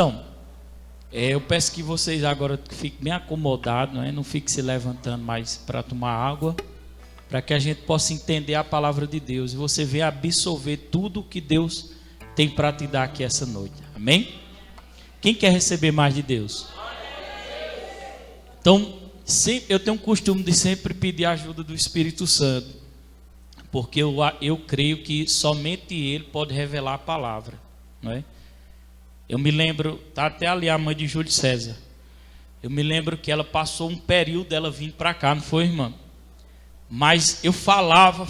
Então, eu peço que vocês agora fiquem bem acomodados, não fiquem se levantando mais para tomar água, para que a gente possa entender a palavra de Deus e você venha absorver tudo que Deus tem para te dar aqui essa noite. Amém? Quem quer receber mais de Deus? Então, eu tenho um costume de sempre pedir a ajuda do Espírito Santo, porque eu creio que somente Ele pode revelar a palavra, não é? Eu me lembro, está até ali a mãe de Júlio César. Eu me lembro que ela passou um período dela vindo para cá, não foi, irmã? Mas eu falava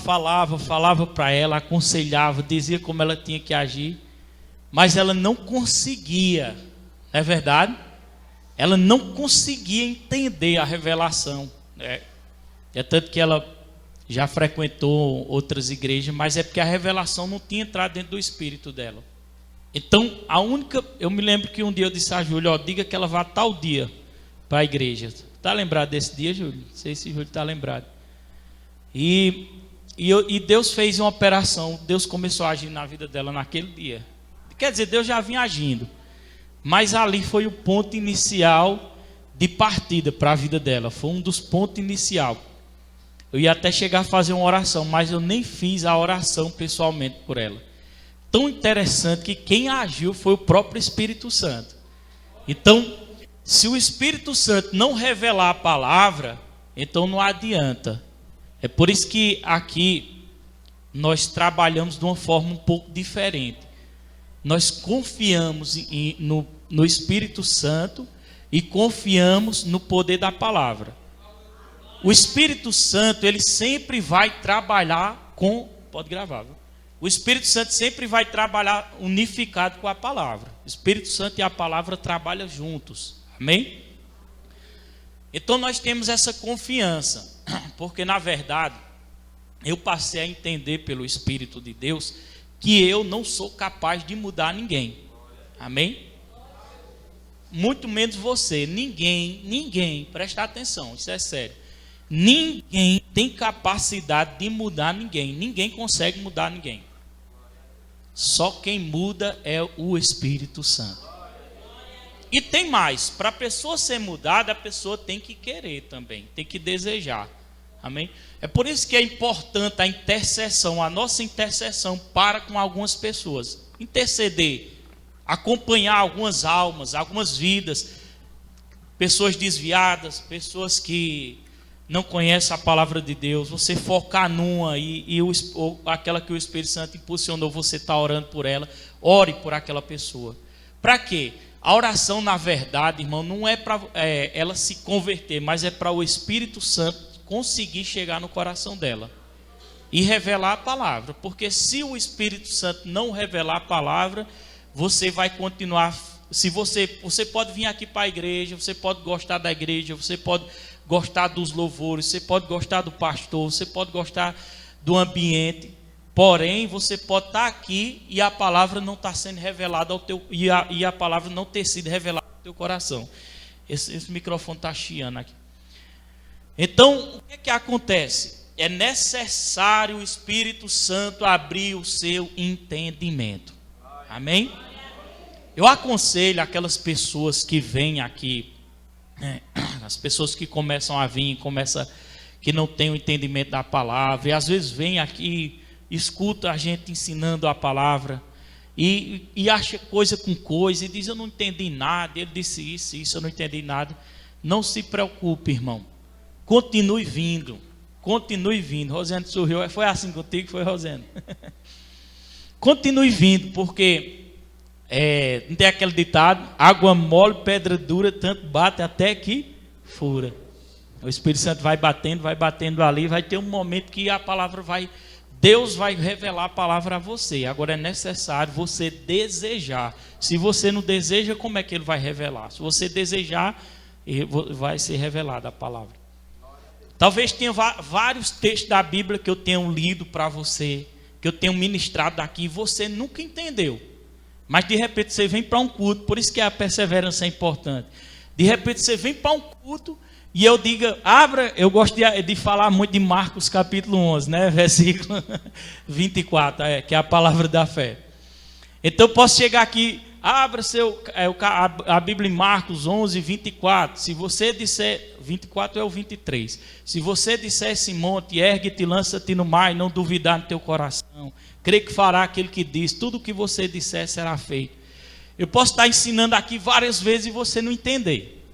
para ela, aconselhava, dizia como ela tinha que agir, mas ela não conseguia, não é verdade? Ela não conseguia entender a revelação. É tanto que ela já frequentou outras igrejas, mas é porque a revelação não tinha entrado dentro do espírito dela. Então, eu me lembro que um dia eu disse a Júlia, diga que ela vá tal dia para a igreja. Está lembrado desse dia, Júlia? Não sei se Júlia está lembrado. E Deus fez uma operação, Deus começou a agir na vida dela naquele dia. Quer dizer, Deus já vinha agindo, mas ali foi o ponto inicial de partida para a vida dela, foi um dos pontos iniciais. Eu ia até chegar a fazer uma oração, mas eu nem fiz a oração pessoalmente por ela. Tão interessante que quem agiu foi o próprio Espírito Santo. Então, se o Espírito Santo não revelar a palavra, então não adianta. É por isso que aqui nós trabalhamos de uma forma um pouco diferente. Nós confiamos no Espírito Santo e confiamos no poder da palavra. O Espírito Santo, ele sempre vai trabalhar com... Pode gravar, viu? O Espírito Santo sempre vai trabalhar unificado com a palavra. O Espírito Santo e a palavra trabalham juntos. Amém? Então nós temos essa confiança, porque na verdade eu passei a entender pelo Espírito de Deus que eu não sou capaz de mudar ninguém. Amém? Muito menos você. Ninguém, presta atenção, isso é sério. Ninguém tem capacidade de mudar ninguém. Ninguém consegue mudar ninguém. Só quem muda é o Espírito Santo. E tem mais, para a pessoa ser mudada, a pessoa tem que querer também, tem que desejar. Amém? É por isso que é importante a intercessão, a nossa intercessão para com algumas pessoas. Interceder, acompanhar algumas almas, algumas vidas, pessoas desviadas, pessoas que não conhece a palavra de Deus, você focar numa ou aquela que o Espírito Santo impulsionou, você está orando por ela, ore por aquela pessoa. Para quê? A oração, na verdade, irmão, não é para ela se converter, mas é para o Espírito Santo conseguir chegar no coração dela e revelar a palavra. Porque se o Espírito Santo não revelar a palavra, você vai continuar. Se você pode vir aqui para a igreja, você pode gostar da igreja, você pode gostar dos louvores, você pode gostar do pastor, você pode gostar do ambiente, porém você pode estar aqui e a palavra não está sendo revelada ao teu, e a palavra não ter sido revelada ao teu coração. Esse microfone está chiando aqui. Então, o que acontece? É necessário o Espírito Santo abrir o seu entendimento. Amém? Eu aconselho aquelas pessoas que vêm aqui, as pessoas que começam a vir, que não têm o entendimento da palavra, e às vezes vem aqui, escuta a gente ensinando a palavra, e acha coisa com coisa, e diz, eu não entendi nada, ele disse isso, eu não entendi nada. Não se preocupe, irmão, continue vindo. Rosane sorriu, foi assim contigo, foi, Rosane? Continue vindo, porque... não tem aquele ditado, água mole, pedra dura, tanto bate até que fura. O Espírito Santo vai batendo ali, vai ter um momento que a palavra Deus vai revelar a palavra a você. Agora é necessário você desejar. Se você não deseja, como é que ele vai revelar? Se você desejar, vai ser revelada a palavra. Talvez tenha vários textos da Bíblia que eu tenho lido para você, que eu tenho ministrado aqui, e você nunca entendeu. Mas de repente você vem para um culto, por isso que a perseverança é importante. De repente você vem para um culto e eu digo, eu gosto de falar muito de Marcos capítulo 11, né? Versículo 24, que é a palavra da fé. Então eu posso chegar aqui, abra a Bíblia em Marcos 11, 24. Se você disser, 24 é o 23. Se você disser esse monte, ergue-te, lança-te no mar e não duvidar no teu coração, crê que fará aquele que diz, tudo o que você disser será feito. Eu posso estar ensinando aqui várias vezes e você não entender.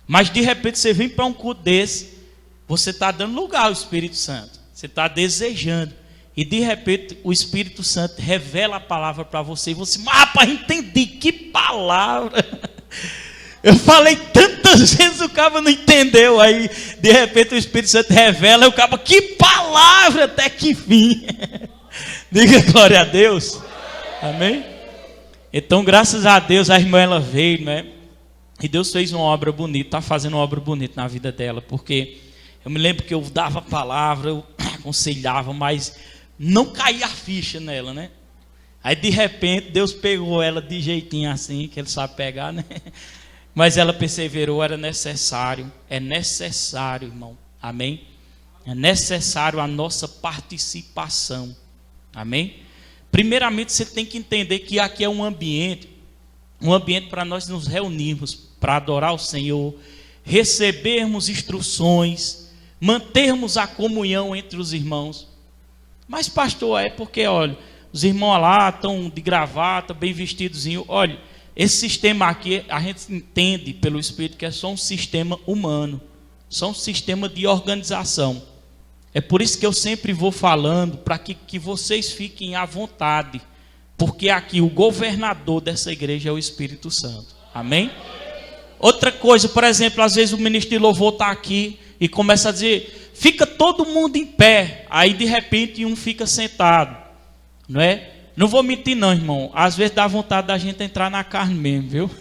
Mas de repente você vem para um culto desse, você está dando lugar ao Espírito Santo. Você está desejando. E de repente o Espírito Santo revela a palavra para você. E você, rapaz, entendi, que palavra. Eu falei tantas vezes, o cara não entendeu. Aí de repente o Espírito Santo revela, e o cara, que palavra, até que fim. Diga glória a Deus. Amém? Então graças a Deus a irmã ela veio, né? E Deus fez uma obra bonita, está fazendo uma obra bonita na vida dela. Porque eu me lembro que eu dava a palavra, eu aconselhava, mas não caía a ficha nela, né? Aí de repente Deus pegou ela de jeitinho assim, que ele sabe pegar, né? Mas ela perseverou, era necessário. É necessário, irmão. Amém? É necessário a nossa participação. Amém? Primeiramente você tem que entender que aqui é um ambiente para nós nos reunirmos, para adorar o Senhor, recebermos instruções, mantermos a comunhão entre os irmãos. Mas pastor, é porque, olha, os irmãos lá estão de gravata, bem vestidozinho. Olha, esse sistema aqui, a gente entende pelo Espírito que é só um sistema humano, só um sistema de organização. É por isso que eu sempre vou falando, para que vocês fiquem à vontade, porque aqui o governador dessa igreja é o Espírito Santo. Amém? Outra coisa, por exemplo, às vezes o ministro de louvor está aqui e começa a dizer, fica todo mundo em pé, aí de repente um fica sentado, não é? Não vou mentir não, irmão, às vezes dá vontade da gente entrar na carne mesmo, viu?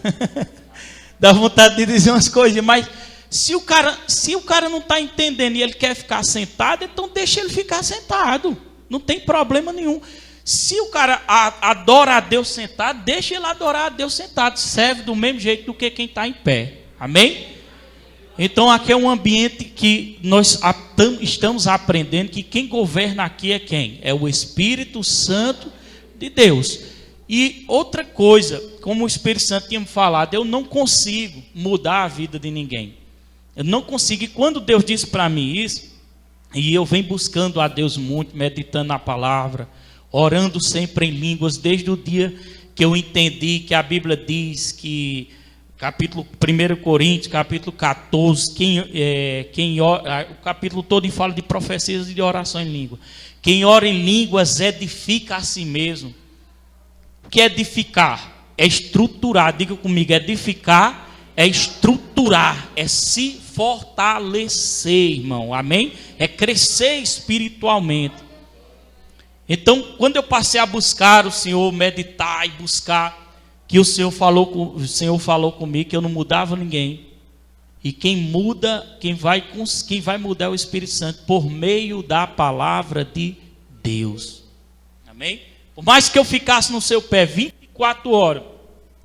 Dá vontade de dizer umas coisas, mas se o cara não está entendendo e ele quer ficar sentado, então deixa ele ficar sentado, não tem problema nenhum. Se o cara adora a Deus sentado, deixa ele adorar a Deus sentado, serve do mesmo jeito do que quem está em pé, amém? Então aqui é um ambiente que nós estamos aprendendo que quem governa aqui é quem? É o Espírito Santo de Deus. E outra coisa, como o Espírito Santo tinha me falado, eu não consigo mudar a vida de ninguém. Eu não consigo, e quando Deus disse para mim isso, e eu venho buscando a Deus muito, meditando na palavra, orando sempre em línguas, desde o dia que eu entendi que a Bíblia diz que, capítulo 1 Coríntios, capítulo 14, o capítulo todo fala de profecias e de oração em língua. Quem ora em línguas edifica a si mesmo. O que é edificar? É estruturar, diga comigo, edificar é estruturar, é se fortalecer, irmão, amém? É crescer espiritualmente. Então, quando eu passei a buscar o Senhor, meditar e buscar, que o Senhor falou comigo que eu não mudava ninguém. E quem vai mudar é o Espírito Santo por meio da palavra de Deus. Amém? Por mais que eu ficasse no seu pé 24 horas,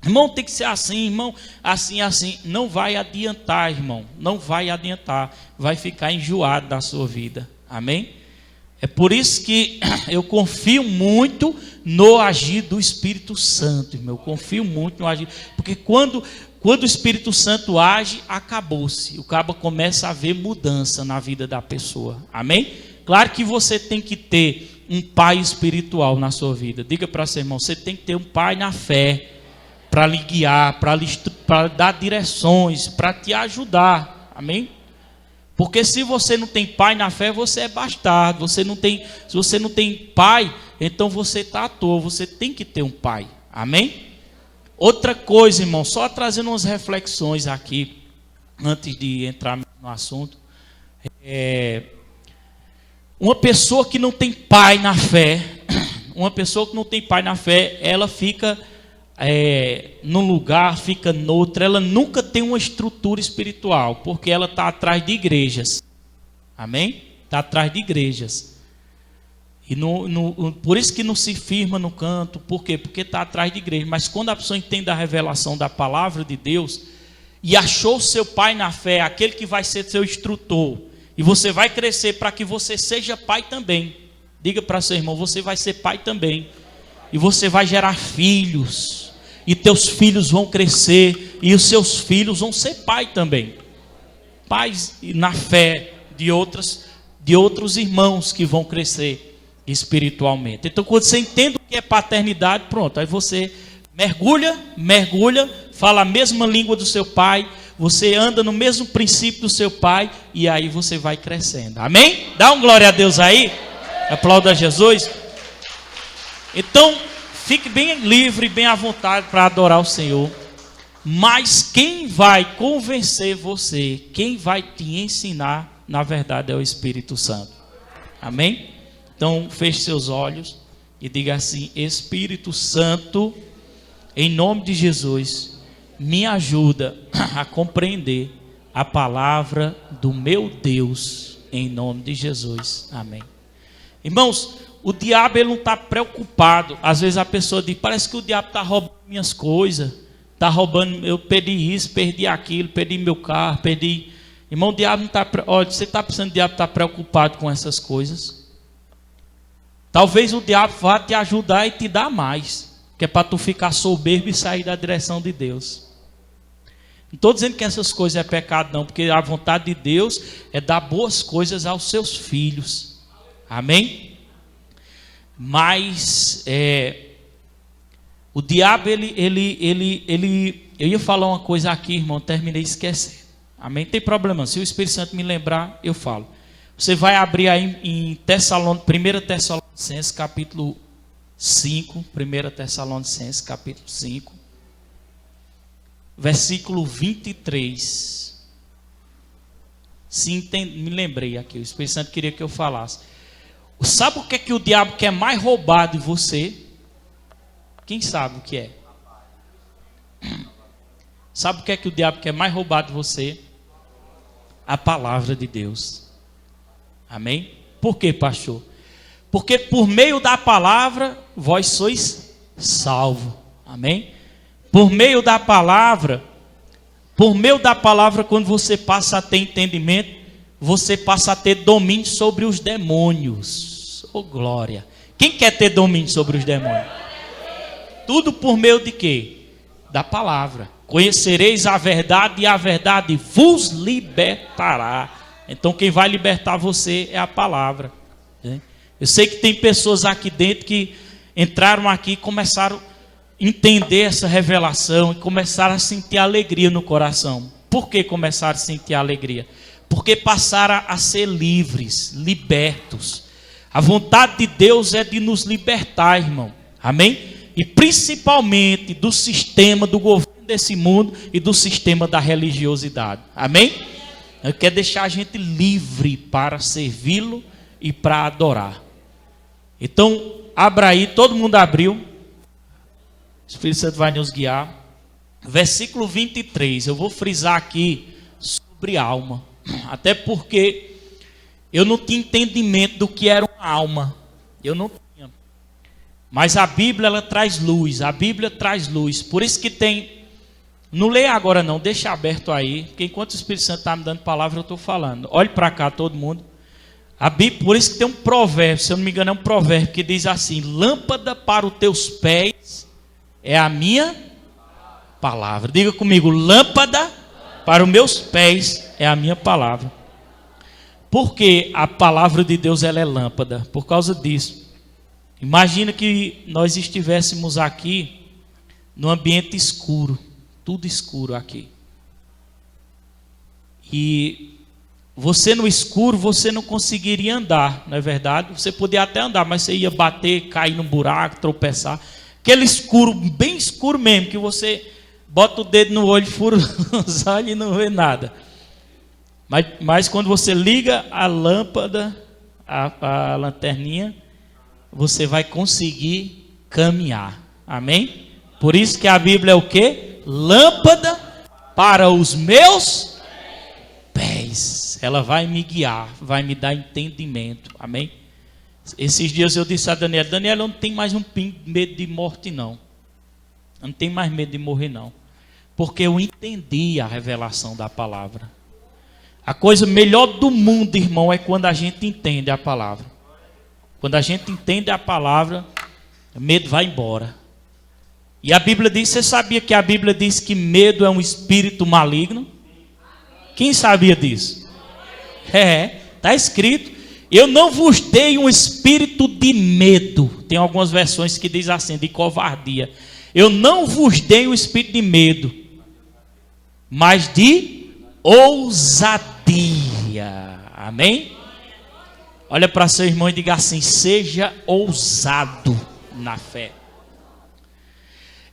irmão, tem que ser assim, irmão, assim, não vai adiantar, irmão, não vai adiantar, vai ficar enjoado da sua vida. Amém? É por isso que eu confio muito no agir do Espírito Santo, irmão. Eu confio muito no agir, porque quando o Espírito Santo age, acabou-se. O cabo começa a ver mudança na vida da pessoa. Amém? Claro que você tem que ter um pai espiritual na sua vida. Diga para seu irmão, você tem que ter um pai na fé, para lhe guiar, para dar direções, para te ajudar. Amém? Porque se você não tem pai na fé, você é bastardo. Se você não tem pai, então você está à toa. Você tem que ter um pai. Amém? Outra coisa, irmão, só trazendo umas reflexões aqui, antes de entrar no assunto. Uma pessoa que não tem pai na fé, ela fica num lugar, fica noutro, ela nunca tem uma estrutura espiritual, porque ela está atrás de igrejas. Amém? Está atrás de igrejas. E por isso que não se firma no canto. Por quê? Porque está atrás de igreja. Mas quando a pessoa entende a revelação da palavra de Deus e achou seu pai na fé, aquele que vai ser seu instrutor, e você vai crescer para que você seja pai também. Diga para seu irmão, você vai ser pai também. E você vai gerar filhos. e teus filhos vão crescer, e os seus filhos vão ser pai também. Pais na fé de outros irmãos que vão crescer espiritualmente. Então, quando você entende o que é paternidade, pronto, aí você mergulha, fala a mesma língua do seu pai, você anda no mesmo princípio do seu pai, e aí você vai crescendo. Amém? Dá um glória a Deus aí, aplauda Jesus. Então, fique bem livre, bem à vontade para adorar o Senhor. Mas quem vai convencer você, quem vai te ensinar, na verdade é o Espírito Santo. Amém? Então feche seus olhos e diga assim: Espírito Santo, em nome de Jesus, me ajuda a compreender a palavra do meu Deus, em nome de Jesus. Amém. Irmãos, o diabo ele não está preocupado. Às vezes a pessoa diz: parece que o diabo está roubando minhas coisas. Está roubando, eu perdi isso, perdi aquilo, perdi meu carro, perdi. Irmão, o diabo não está. Olha, você está pensando que o diabo está preocupado com essas coisas? Talvez o diabo vá te ajudar e te dar mais, que é para tu ficar soberbo e sair da direção de Deus. Não estou dizendo que essas coisas é pecado, não, porque a vontade de Deus é dar boas coisas aos seus filhos. Amém? Mas o diabo, eu ia falar uma coisa aqui, irmão, terminei esquecendo. Amém? Não tem problema, se o Espírito Santo me lembrar, eu falo. Você vai abrir aí em 1 Tessalonicenses, capítulo 5, 1 Tessalonicenses, capítulo 5, versículo 23. Me lembrei aqui, o Espírito Santo queria que eu falasse. Sabe o que o diabo quer mais roubar de você? Quem sabe o que é? Sabe o que o diabo quer mais roubar de você? A palavra de Deus. Amém? Por quê, pastor? Porque por meio da palavra vós sois salvos. Amém? Por meio da palavra, quando você passa a ter entendimento, você passa a ter domínio sobre os demônios. Oh glória! Quem quer ter domínio sobre os demônios? Tudo por meio de quê? Da palavra. Conhecereis a verdade e a verdade vos libertará. Então quem vai libertar você é a palavra. Eu sei que tem pessoas aqui dentro que entraram aqui e começaram a entender essa revelação e começaram a sentir alegria no coração. Por que começaram a sentir alegria? Porque passaram a ser livres, libertos. A vontade de Deus é de nos libertar, irmão. Amém? E principalmente do sistema, do governo desse mundo e do sistema da religiosidade. Amém? Ele quer deixar a gente livre para servi-lo e para adorar. Então, abra aí, todo mundo abriu. O Espírito Santo vai nos guiar. Versículo 23, eu vou frisar aqui sobre alma. Até porque eu não tinha entendimento do que era uma alma. Eu não tinha. Mas a Bíblia, ela traz luz. A Bíblia traz luz. Por isso que tem... Não leia agora não, deixa aberto aí, porque enquanto o Espírito Santo está me dando palavra, eu estou falando. Olhe para cá todo mundo. A Bíblia, por isso que tem um provérbio, se eu não me engano é um provérbio, que diz assim: lâmpada para os teus pés é a minha palavra. Diga comigo: lâmpada para os meus pés é a minha palavra. Porque a palavra de Deus ela é lâmpada, por causa disso. Imagina que nós estivéssemos aqui num ambiente escuro. Tudo escuro aqui. E você no escuro, você não conseguiria andar, não é verdade? Você podia até andar, mas você ia bater, cair num buraco, tropeçar. Aquele escuro, bem escuro mesmo, que você bota o dedo no olho, fura os olhos e não vê nada. Mas quando você liga a lâmpada, a lanterninha, você vai conseguir caminhar. Amém? Por isso que a Bíblia é o quê? Lâmpada para os meus pés. Ela vai me guiar, vai me dar entendimento. Amém? Esses dias eu disse a Daniela: Daniela, eu não tenho mais um pingo de medo de morte não. Eu não tenho mais medo de morrer não. Porque eu entendi a revelação da palavra. A coisa melhor do mundo, irmão, é quando a gente entende a palavra. Quando a gente entende a palavra, o medo vai embora. E a Bíblia diz, você sabia que a Bíblia diz que medo é um espírito maligno? Quem sabia disso? Está escrito. Eu não vos dei um espírito de medo. Tem algumas versões que diz assim, de covardia. Eu não vos dei um espírito de medo, mas de ousadia. Amém? Olha para seu irmão e diga assim, seja ousado na fé.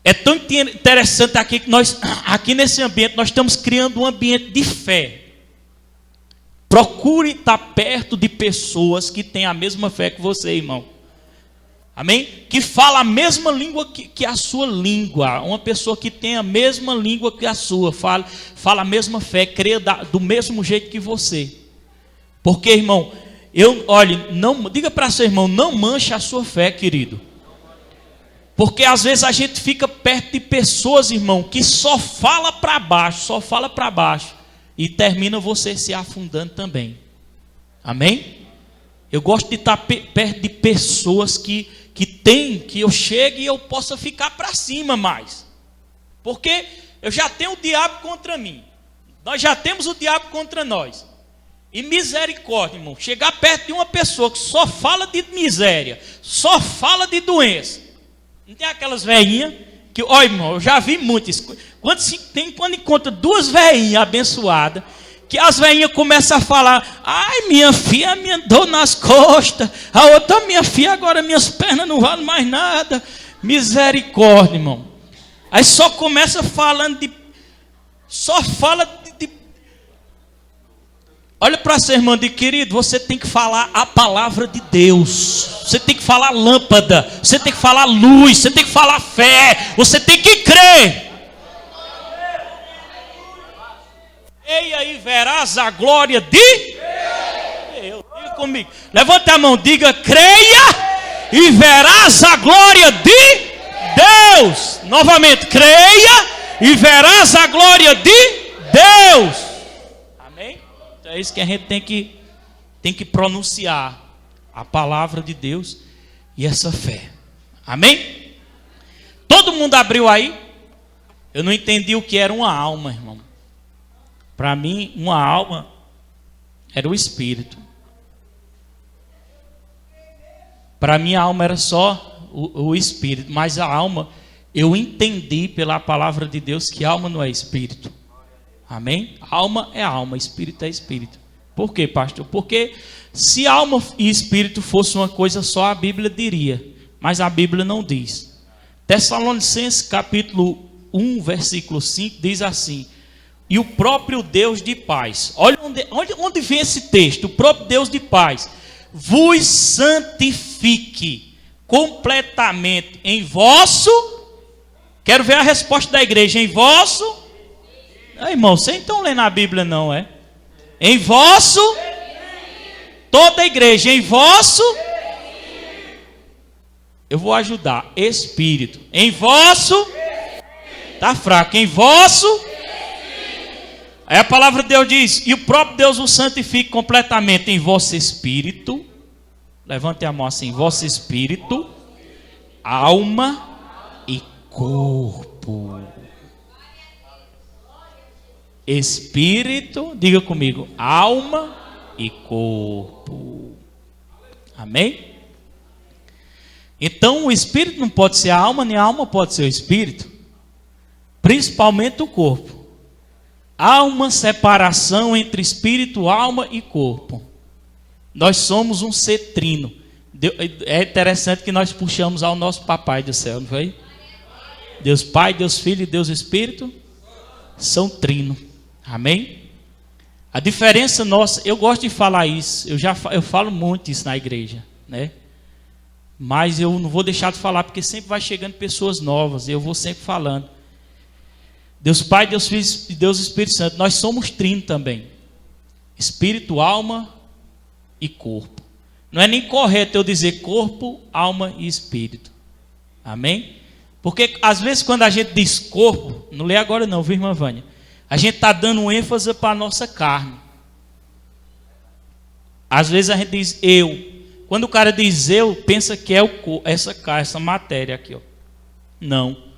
É tão interessante aqui que nós, aqui nesse ambiente, nós estamos criando um ambiente de fé. Procure estar perto de pessoas que têm a mesma fé que você, irmão. Amém? Que fala a mesma língua que a sua língua. Uma pessoa que tem a mesma língua que a sua, fala a mesma fé, crê do mesmo jeito que você. Porque, irmão, diga para seu irmão, não manche a sua fé, querido. Porque às vezes a gente fica perto de pessoas, irmão, que só fala para baixo, e termina você se afundando também. Amém? Eu gosto de estar perto de pessoas que eu chegue e eu possa ficar para cima mais. Porque eu já tenho o diabo contra mim. Nós já temos o diabo contra nós. E misericórdia, irmão, chegar perto de uma pessoa que só fala de miséria, só fala de doença. Não tem aquelas velhinhas que, ó, irmão, eu já vi muito isso. Quando encontra duas velhinhas abençoadas, que as velhinhas começam a falar, ai, minha filha, minha dor nas costas, a outra, minha filha, agora minhas pernas não valem mais nada. Misericórdia, irmão. Aí só começa falando só fala de. Olha para seu irmão, de querido, você tem que falar a palavra de Deus. Você tem que falar lâmpada, você tem que falar luz, você tem que falar fé, você tem que crer. E aí verás a glória de Deus. Diga comigo. Levanta a mão, diga, creia e verás a glória de Deus. Novamente, creia e verás a glória de Deus. Amém? Então é isso que a gente tem que pronunciar. A palavra de Deus e essa fé. Amém? Todo mundo abriu aí? Eu não entendi o que era uma alma, irmão. Para mim, uma alma era o espírito. Para mim, a alma era só o espírito. Mas a alma, eu entendi pela palavra de Deus que alma não é espírito. Amém? Alma é alma, espírito é espírito. Por quê, pastor? Porque se alma e espírito fosse uma coisa só, a Bíblia diria. Mas a Bíblia não diz. Tessalonicenses capítulo 1, versículo 5, diz assim: e o próprio Deus de paz. Olha onde vem esse texto. O próprio Deus de paz vos santifique completamente em vosso. Quero ver a resposta da igreja. Em vosso. Irmão, vocês não estão lendo a Bíblia não, é? Em vosso. Toda a igreja. Em vosso. Eu vou ajudar. Espírito. Em vosso. Está fraco. Em vosso. Aí a palavra de Deus diz: e o próprio Deus o santifique completamente em vosso espírito. Levante a mão assim: vosso espírito, alma e corpo. Espírito, diga comigo, alma e corpo. Amém? Então o espírito não pode ser a alma, nem a alma pode ser o espírito. Principalmente o corpo. Há uma separação entre espírito, alma e corpo. Nós somos um ser trino. É interessante que nós puxamos ao nosso papai do céu, não foi? Deus Pai, Deus Filho e Deus Espírito são trino. Amém? A diferença nossa, eu gosto de falar isso, eu falo muito isso na igreja, né? Mas eu não vou deixar de falar, porque sempre vai chegando pessoas novas, eu vou sempre falando. Deus Pai, Deus Filho e Deus Espírito Santo, nós somos trino também. Espírito, alma e corpo. Não é nem correto eu dizer corpo, alma e espírito. Amém? Porque às vezes quando a gente diz corpo, não lê agora não, viu, irmã Vânia? A gente está dando ênfase para a nossa carne. Às vezes a gente diz eu. Quando o cara diz eu, pensa que é essa matéria aqui, ó. Não.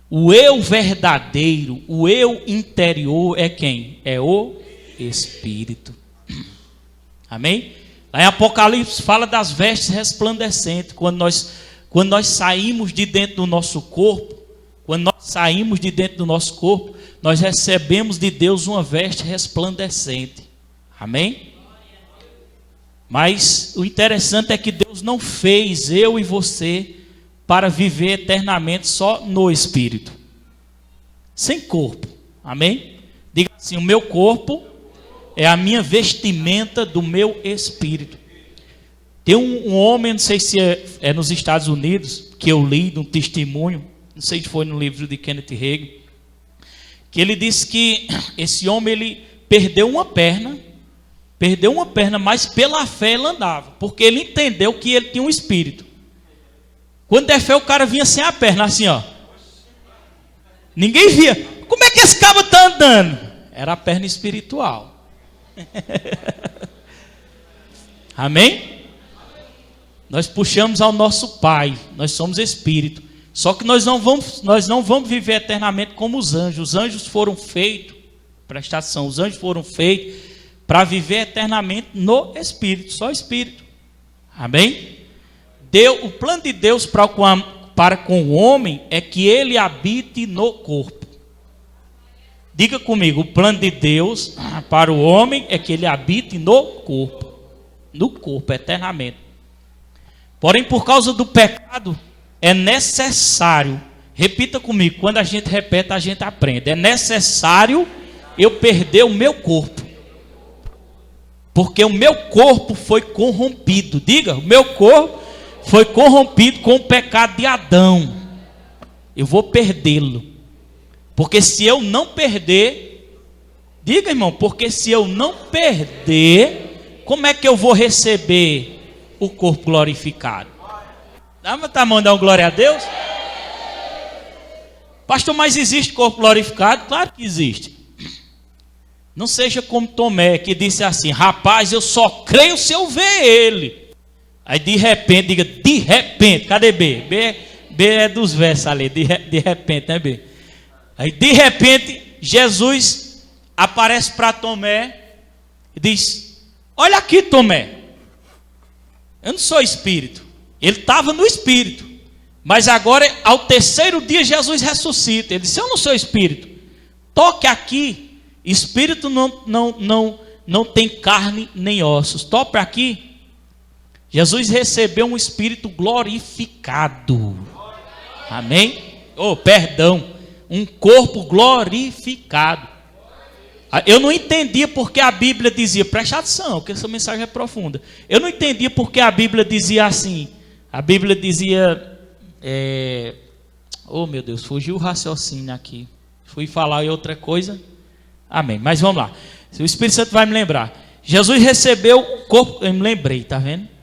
O eu verdadeiro, o eu interior é quem? É o Espírito. Amém? Lá em Apocalipse fala das vestes resplandecentes. Quando nós saímos de dentro do nosso corpo, nós recebemos de Deus uma veste resplandecente. Amém? Mas o interessante é que Deus não fez eu e você para viver eternamente só no Espírito, sem corpo. Amém? Diga assim: o meu corpo é a minha vestimenta do meu espírito. Tem um homem, não sei se é nos Estados Unidos, que eu li de um testemunho, não sei se foi no livro de Kenneth Hagin, que ele disse que esse homem ele perdeu uma perna, mas pela fé ele andava, porque ele entendeu que ele tinha um espírito. Quando é fé, o cara vinha sem a perna, assim, ó. Ninguém via. Como é que esse cabo está andando? Era a perna espiritual. Amém? Nós puxamos ao nosso Pai. Nós somos espírito. Só que nós não vamos viver eternamente como os anjos. Os anjos foram feitos, presta atenção, os anjos foram feitos para viver eternamente no espírito, só espírito. Amém? O plano de Deus para com o homem é que ele habite no corpo. Diga comigo: o plano de Deus para o homem é que ele habite no corpo eternamente. Porém, por causa do pecado, é necessário, repita comigo, quando a gente repete, a gente aprende. É necessário eu perder o meu corpo, porque o meu corpo foi corrompido. Diga: o meu corpo foi corrompido com o pecado de Adão. Eu vou perdê-lo, porque se eu não perder, diga, irmão, porque se eu não perder, como é que eu vou receber o corpo glorificado? Dá a mão, dá um glória a Deus. Pastor, mas existe corpo glorificado? Claro que existe. Não seja como Tomé, que disse assim: rapaz, eu só creio se eu ver ele. Aí de repente, diga de repente, cadê B? B é dos versos ali, de repente, né B? Aí de repente, Jesus aparece para Tomé e diz: olha aqui, Tomé, eu não sou espírito. Ele estava no espírito, mas agora ao terceiro dia Jesus ressuscita. Ele disse: eu não sou espírito, toque aqui. Espírito não tem carne nem ossos, toque aqui. Jesus recebeu um espírito glorificado. Amém? Um corpo glorificado. Eu não entendia porque a Bíblia dizia, preste atenção, que essa mensagem é profunda. Eu não entendia porque a Bíblia dizia assim. A Bíblia dizia, oh meu Deus, fugiu o raciocínio aqui. Fui falar em outra coisa. Amém, mas vamos lá. O Espírito Santo vai me lembrar. Jesus recebeu o corpo, eu me lembrei, tá vendo?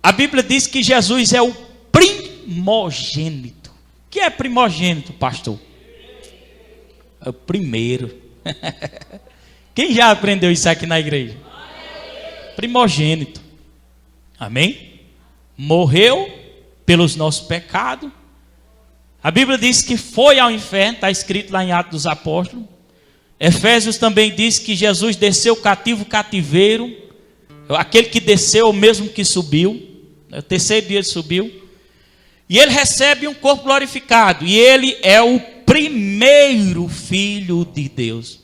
A Bíblia diz que Jesus é o primogênito. O que é primogênito, pastor? É o primeiro. Quem já aprendeu isso aqui na igreja? Primogênito. Amém? Morreu pelos nossos pecados. A Bíblia diz que foi ao inferno, está escrito lá em Atos dos Apóstolos. Efésios também diz que Jesus desceu cativeiro. Aquele que desceu, o mesmo que subiu. No terceiro dia ele subiu. E ele recebe um corpo glorificado. E ele é o primeiro filho de Deus.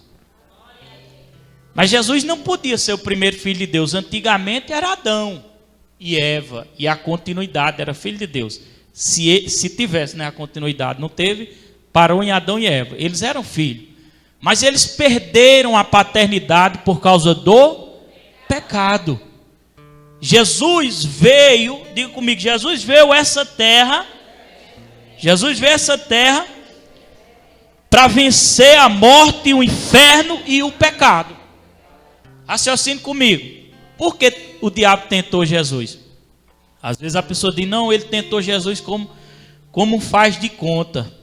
Mas Jesus não podia ser o primeiro filho de Deus. Antigamente era Adão e Eva. E a continuidade era filho de Deus. Se tivesse, né, a continuidade, não teve, parou em Adão e Eva. Eles eram filhos. Mas eles perderam a paternidade por causa do pecado. Jesus veio, diga comigo, Jesus veio a essa terra para vencer a morte, o inferno e o pecado. Raciocine comigo. Por que o diabo tentou Jesus? Às vezes a pessoa diz, não, ele tentou Jesus como faz de conta.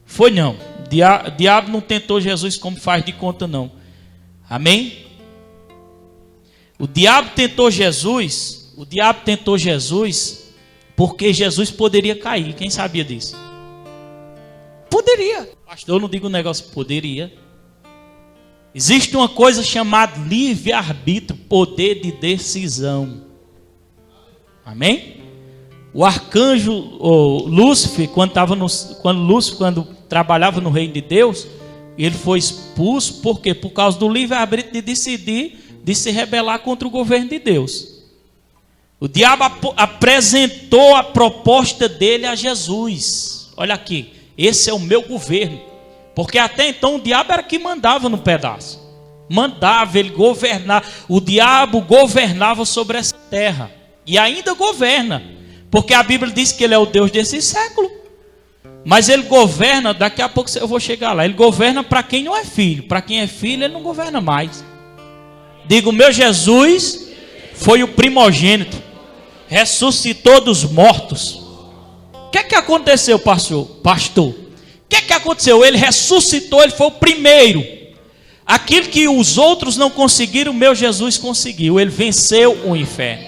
Foi não. O diabo não tentou Jesus como faz de conta, não. Amém? O diabo tentou Jesus porque Jesus poderia cair. Quem sabia disso? Poderia. Pastor, eu não digo um negócio, poderia. Existe uma coisa chamada livre-arbítrio, poder de decisão. Amém? O arcanjo Lúcifer, quando trabalhava no reino de Deus, ele foi expulso, por quê? Por causa do livre-arbítrio de decidir, de se rebelar contra o governo de Deus. O diabo apresentou a proposta dele a Jesus. Olha aqui, esse é o meu governo. Porque até então o diabo era que mandava no pedaço. Mandava, ele governava. O diabo governava sobre essa terra. E ainda governa. Porque a Bíblia diz que ele é o Deus desse século. Mas ele governa, daqui a pouco eu vou chegar lá. Ele governa para quem não é filho. Para quem é filho, ele não governa mais. Digo, meu Jesus foi o primogênito. Ressuscitou dos mortos. O que aconteceu, pastor? O que aconteceu? Ele ressuscitou, ele foi o primeiro. Aquilo que os outros não conseguiram, meu Jesus conseguiu. Ele venceu o inferno.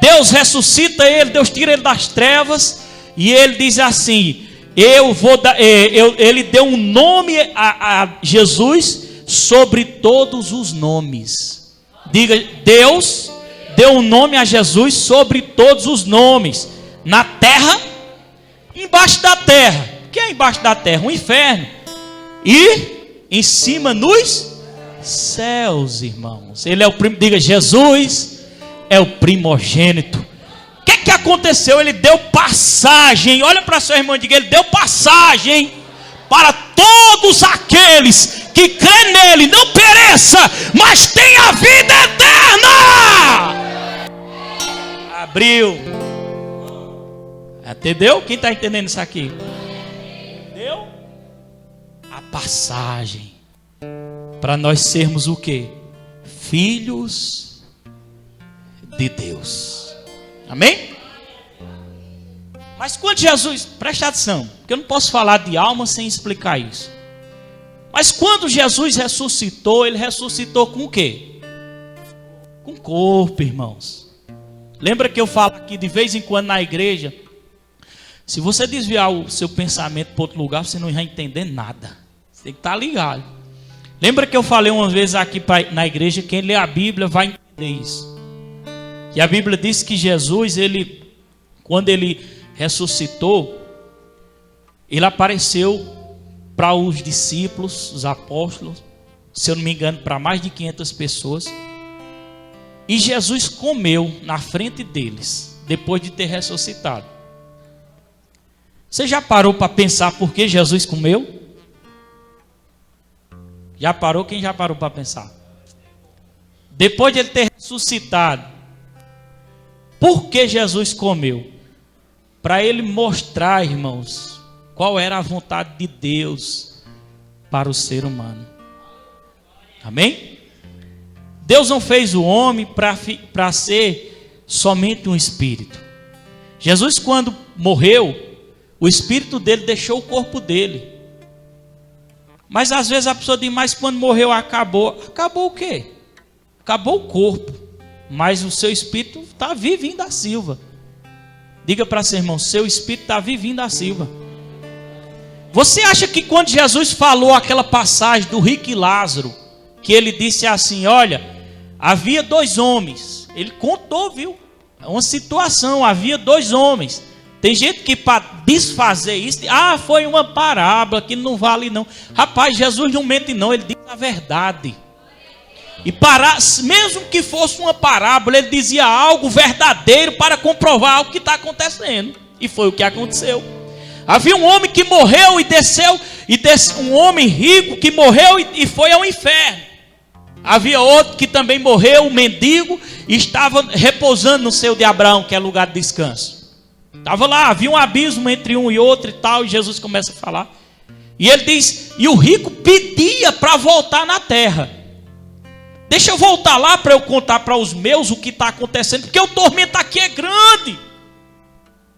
Deus ressuscita ele, Deus tira ele das trevas. E ele diz assim: ele deu um nome a Jesus sobre todos os nomes. Diga, Deus deu um nome a Jesus sobre todos os nomes. Na terra, embaixo da terra. O que é embaixo da terra? Um inferno. E em cima nos céus, irmãos. Ele é o primo. Diga, Jesus é o primogênito. O que aconteceu? Ele deu passagem. Olha para seu irmão e diga, ele deu passagem para todos aqueles que crêem nele, não pereça, mas tenha vida eterna. Abriu. Entendeu? Quem está entendendo isso aqui? Entendeu? A passagem para nós sermos o quê? Filhos de Deus. Amém? Mas quando Jesus, preste atenção, porque eu não posso falar de alma sem explicar isso. Mas quando Jesus ressuscitou, ele ressuscitou com o quê? Com corpo, irmãos. Lembra que eu falo aqui de vez em quando na igreja? Se você desviar o seu pensamento para outro lugar, você não vai entender nada. Você tem que estar ligado. Lembra que eu falei uma vez aqui na igreja, quem lê a Bíblia vai entender isso. Que a Bíblia diz que Jesus, quando ele ressuscitou, ele apareceu para os discípulos, os apóstolos, se eu não me engano, para mais de 500 pessoas. E Jesus comeu na frente deles, depois de ter ressuscitado. Você já parou para pensar por que Jesus comeu? Já parou? Quem já parou para pensar? Depois de ele ter ressuscitado, por que Jesus comeu? Para ele mostrar, irmãos, qual era a vontade de Deus para o ser humano. Amém? Deus não fez o homem para ser somente um espírito. Jesus, quando morreu, o espírito dele deixou o corpo dele. Mas às vezes a pessoa diz, mas quando morreu acabou. Acabou o quê? Acabou o corpo. Mas o seu espírito está vivinho da Silva. Diga para seu irmão, seu espírito está vivinho da Silva. Você acha que quando Jesus falou aquela passagem do rico e Lázaro, que ele disse assim, olha, havia 2 homens. Ele contou, viu? É uma situação, havia 2 homens. Tem gente que para desfazer isso, foi uma parábola que não vale não. Rapaz, Jesus não mente não, ele diz a verdade. E mesmo que fosse uma parábola, ele dizia algo verdadeiro para comprovar o que está acontecendo. E foi o que aconteceu. Havia um homem que morreu e desceu, um homem rico que morreu e foi ao inferno. Havia outro que também morreu, um mendigo, e estava repousando no seio de Abraão, que é lugar de descanso. Estava lá, havia um abismo entre um e outro e tal, e Jesus começa a falar. E ele diz, e o rico pedia para voltar na terra. Deixa eu voltar lá para eu contar para os meus o que está acontecendo, porque o tormento aqui é grande.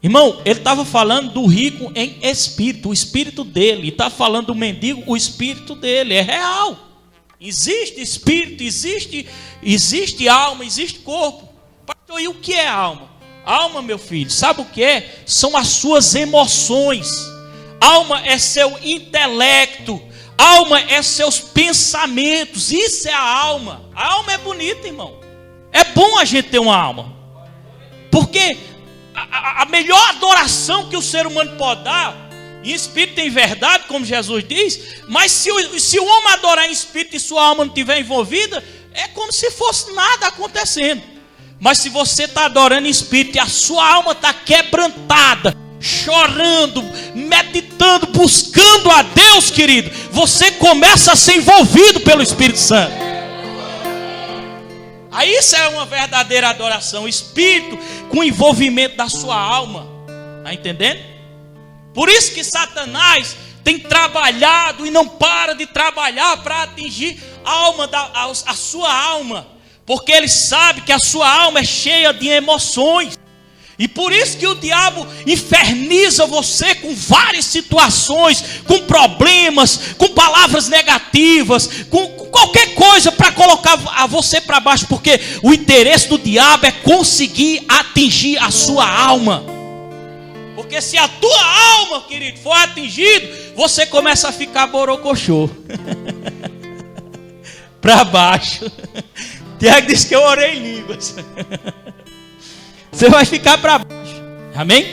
Irmão, ele estava falando do rico em espírito, o espírito dele. E está falando do mendigo, o espírito dele, é real. Existe espírito, existe alma, existe corpo. Pastor, e o que é alma? Alma, meu filho, sabe o que é? São as suas emoções. alma é seu intelecto, alma é seus pensamentos. Isso é a alma. A alma é bonita, irmão. É bom a gente ter uma alma, porque a melhor adoração que o ser humano pode dar, em espírito e em verdade, como Jesus diz, mas se o homem adorar em espírito e sua alma não estiver envolvida, é como se fosse nada acontecendo. Mas se você está adorando em espírito e a sua alma está quebrantada, chorando, meditando, buscando a Deus, querido, você começa a ser envolvido pelo Espírito Santo. Aí isso é uma verdadeira adoração, espírito com envolvimento da sua alma. Está entendendo? Por isso que Satanás tem trabalhado e não para de trabalhar para atingir a sua alma, porque ele sabe que a sua alma é cheia de emoções. E por isso que o diabo inferniza você com várias situações, com problemas, com palavras negativas, com qualquer coisa para colocar você para baixo, porque o interesse do diabo é conseguir atingir a sua alma. Porque se a tua alma, querido, for atingida, você começa a ficar borocochô. Para baixo. Tiago disse que eu orei em línguas. Você vai ficar para baixo. Amém?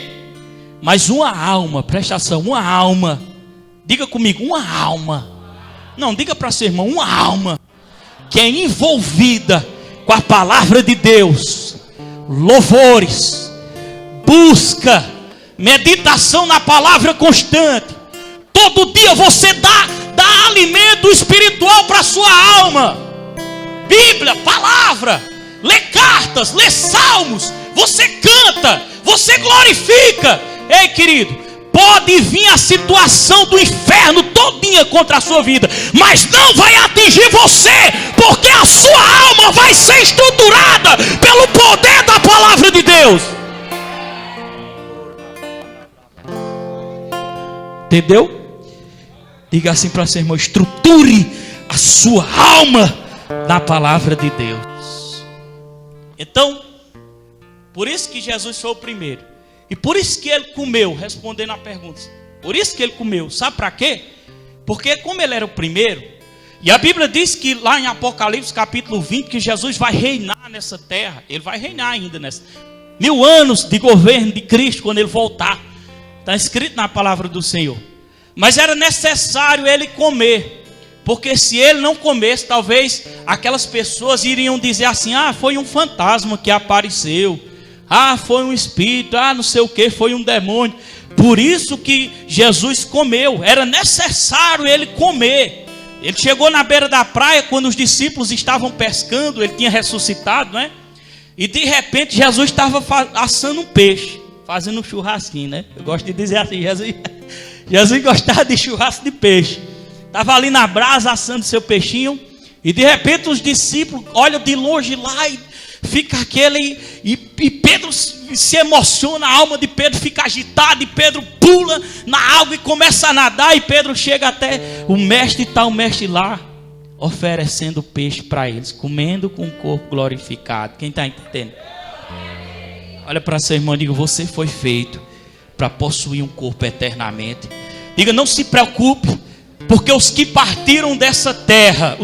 Mas uma alma, presta atenção, uma alma. Diga comigo, uma alma. Não, diga para seu irmão, uma alma que é envolvida com a palavra de Deus, louvores, busca, meditação na palavra constante. Todo dia você dá alimento espiritual para a sua alma. Bíblia, palavra, lê cartas, lê salmos, você canta, você glorifica. Ei, querido, pode vir a situação do inferno todinha contra a sua vida, mas não vai atingir você, porque a sua alma vai ser estruturada pelo poder da palavra de Deus. Entendeu? Diga assim para seu irmão: estruture a sua alma na palavra de Deus. Então, por isso que Jesus foi o primeiro. E por isso que ele comeu, respondendo a pergunta. Por isso que ele comeu. Sabe para quê? Porque como ele era o primeiro, e a Bíblia diz que lá em Apocalipse capítulo 20, que Jesus vai reinar nessa terra. Ele vai reinar ainda nessa 1000 anos de governo de Cristo quando ele voltar. Está escrito na palavra do Senhor. Mas era necessário ele comer, porque se ele não comesse, talvez aquelas pessoas iriam dizer assim: ah, foi um fantasma que apareceu, ah, foi um espírito, ah, não sei o que, foi um demônio. Por isso que Jesus comeu, era necessário ele comer. Ele chegou na beira da praia quando os discípulos estavam pescando, ele tinha ressuscitado, né? E de repente Jesus estava assando um peixe, fazendo um churrasquinho, né? Eu gosto de dizer assim, Jesus gostava de churrasco de peixe. Estava ali na brasa assando seu peixinho. E de repente os discípulos olham de longe lá e fica aquele. E Pedro se emociona, a alma de Pedro fica agitada. E Pedro pula na água e começa a nadar. E Pedro chega até o mestre, e está o mestre lá, oferecendo peixe para eles, comendo com o corpo glorificado. Quem está entendendo? Olha para seu irmão e diga: você foi feito para possuir um corpo eternamente. Diga: não se preocupe, porque os que partiram dessa terra,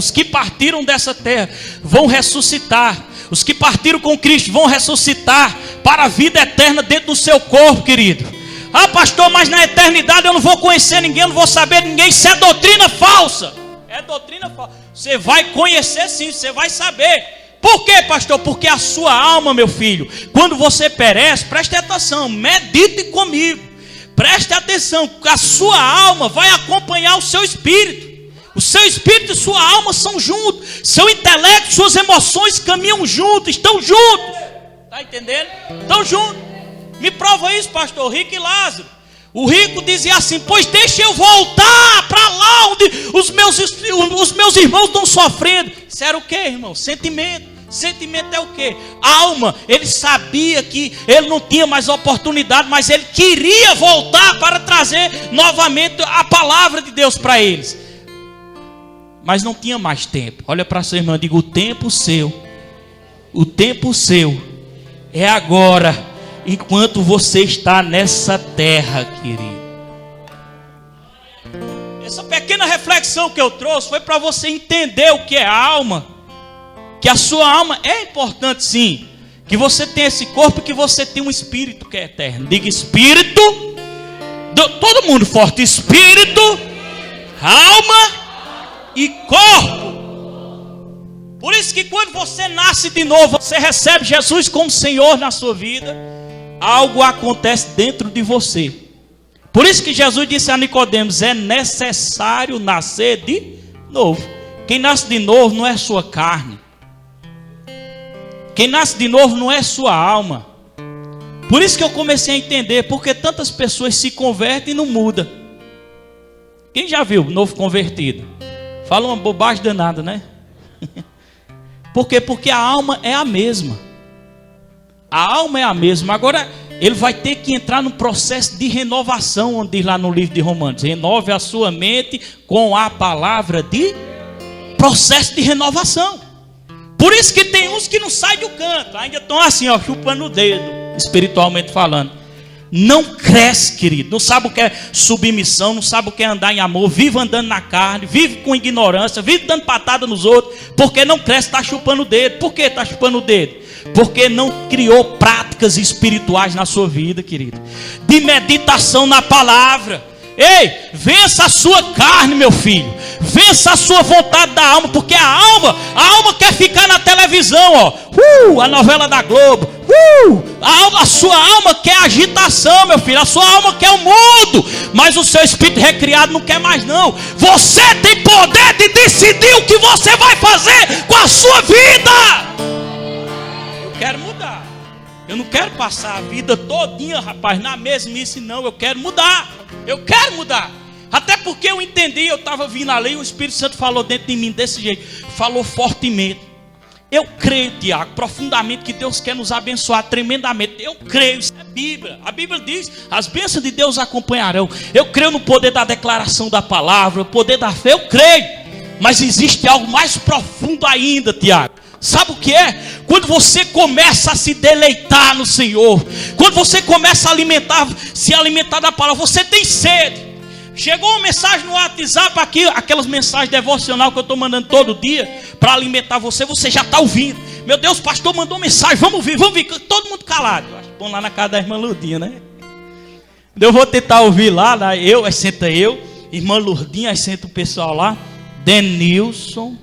vão ressuscitar. Os que partiram com Cristo vão ressuscitar para a vida eterna dentro do seu corpo, querido. Ah, pastor, mas na eternidade eu não vou conhecer ninguém, eu não vou saber de ninguém. Isso é doutrina falsa. É doutrina falsa. Você vai conhecer sim, você vai saber. Por quê, pastor? Porque a sua alma, meu filho, quando você perece, preste atenção, medite comigo, preste atenção, a sua alma vai acompanhar o seu espírito. O seu espírito e sua alma são juntos, seu intelecto, suas emoções caminham juntos, estão juntos. Está entendendo? Estão juntos. Me prova isso, pastor. Rico e Lázaro. O rico dizia assim: pois deixa eu voltar para lá onde os meus irmãos estão sofrendo. Isso era o que, irmão? Sentimento. Sentimento é o quê? Alma. Ele sabia que ele não tinha mais oportunidade, mas ele queria voltar para trazer novamente a palavra de Deus para eles. Mas não tinha mais tempo. Olha para seu irmão e diga: o tempo seu é agora, enquanto você está nessa terra, querido. Essa pequena reflexão que eu trouxe foi para você entender o que é alma. Que a sua alma é importante sim. Que você tem esse corpo, que você tem um espírito que é eterno. Diga espírito. Todo mundo forte. Espírito, alma e corpo. Por isso que quando você nasce de novo, você recebe Jesus como Senhor na sua vida, algo acontece dentro de você. Por isso que Jesus disse a Nicodemos: é necessário nascer de novo. Quem nasce de novo não é sua carne. Quem nasce de novo não é sua alma. Por isso que eu comecei a entender porque tantas pessoas se convertem e não mudam. Quem já viu novo convertido? Fala uma bobagem danada, né? Por quê? Porque a alma é a mesma. A alma é a mesma. Agora, ele vai ter que entrar num processo de renovação, onde diz lá no livro de Romanos: renove a sua mente com a palavra de processo de renovação. Por isso que tem uns que não saem do canto, ainda estão assim, ó, chupando o dedo, espiritualmente falando. Não cresce, querido. Não sabe o que é submissão, não sabe o que é andar em amor, vive andando na carne, vive com ignorância, vive dando patada nos outros, porque não cresce, está chupando o dedo. Por que está chupando o dedo? Porque não criou práticas espirituais na sua vida, querido, de meditação na palavra. Ei, vença a sua carne, meu filho. Vença a sua vontade da alma. Porque a alma quer ficar na televisão, ó. A novela da Globo. A sua alma quer agitação, meu filho. A sua alma quer o mundo. Mas o seu espírito recriado não quer mais não. Você tem poder de decidir o que você vai fazer com a sua vida. Eu quero mudar. Eu não quero passar a vida todinha, rapaz, na mesmice, não. Eu quero mudar. Eu quero mudar. Até porque eu entendi, eu estava vindo ali e o Espírito Santo falou dentro de mim desse jeito. Falou fortemente. Eu creio, Tiago, profundamente que Deus quer nos abençoar tremendamente. Eu creio, isso é Bíblia. A Bíblia diz: as bênçãos de Deus acompanharão. Eu creio no poder da declaração da palavra, o poder da fé, eu creio. Mas existe algo mais profundo ainda, Tiago. Sabe o que é? Quando você começa a se deleitar no Senhor, quando você começa a se alimentar da palavra, você tem sede. Chegou uma mensagem no WhatsApp aqui, aquelas mensagens devocional que eu estou mandando todo dia para alimentar você, você já está ouvindo. Meu Deus, pastor mandou mensagem, vamos ouvir, todo mundo calado. Eu acho bom lá na casa da irmã Lourdinha, né? Eu vou tentar ouvir lá aí senta eu, irmã Lourdinha, aí senta o pessoal lá, Denilson.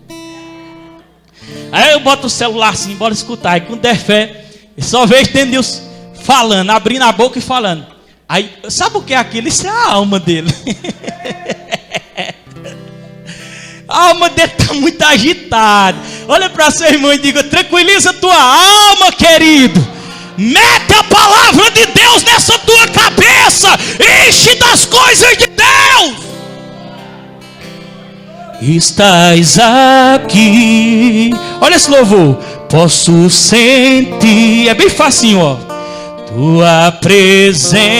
Aí eu boto o celular assim, bora escutar. Aí quando der fé, só vejo Denilson falando, abrindo a boca e falando. Aí, sabe o que é aquilo? Isso é a alma dele. A alma dele está muito agitada. Olha para seu irmão e diga: tranquiliza tua alma, querido. Mete a palavra de Deus nessa tua cabeça. Enche das coisas de Deus. Estás aqui. Olha esse louvor. Posso sentir. É bem facinho, ó. Tua presença.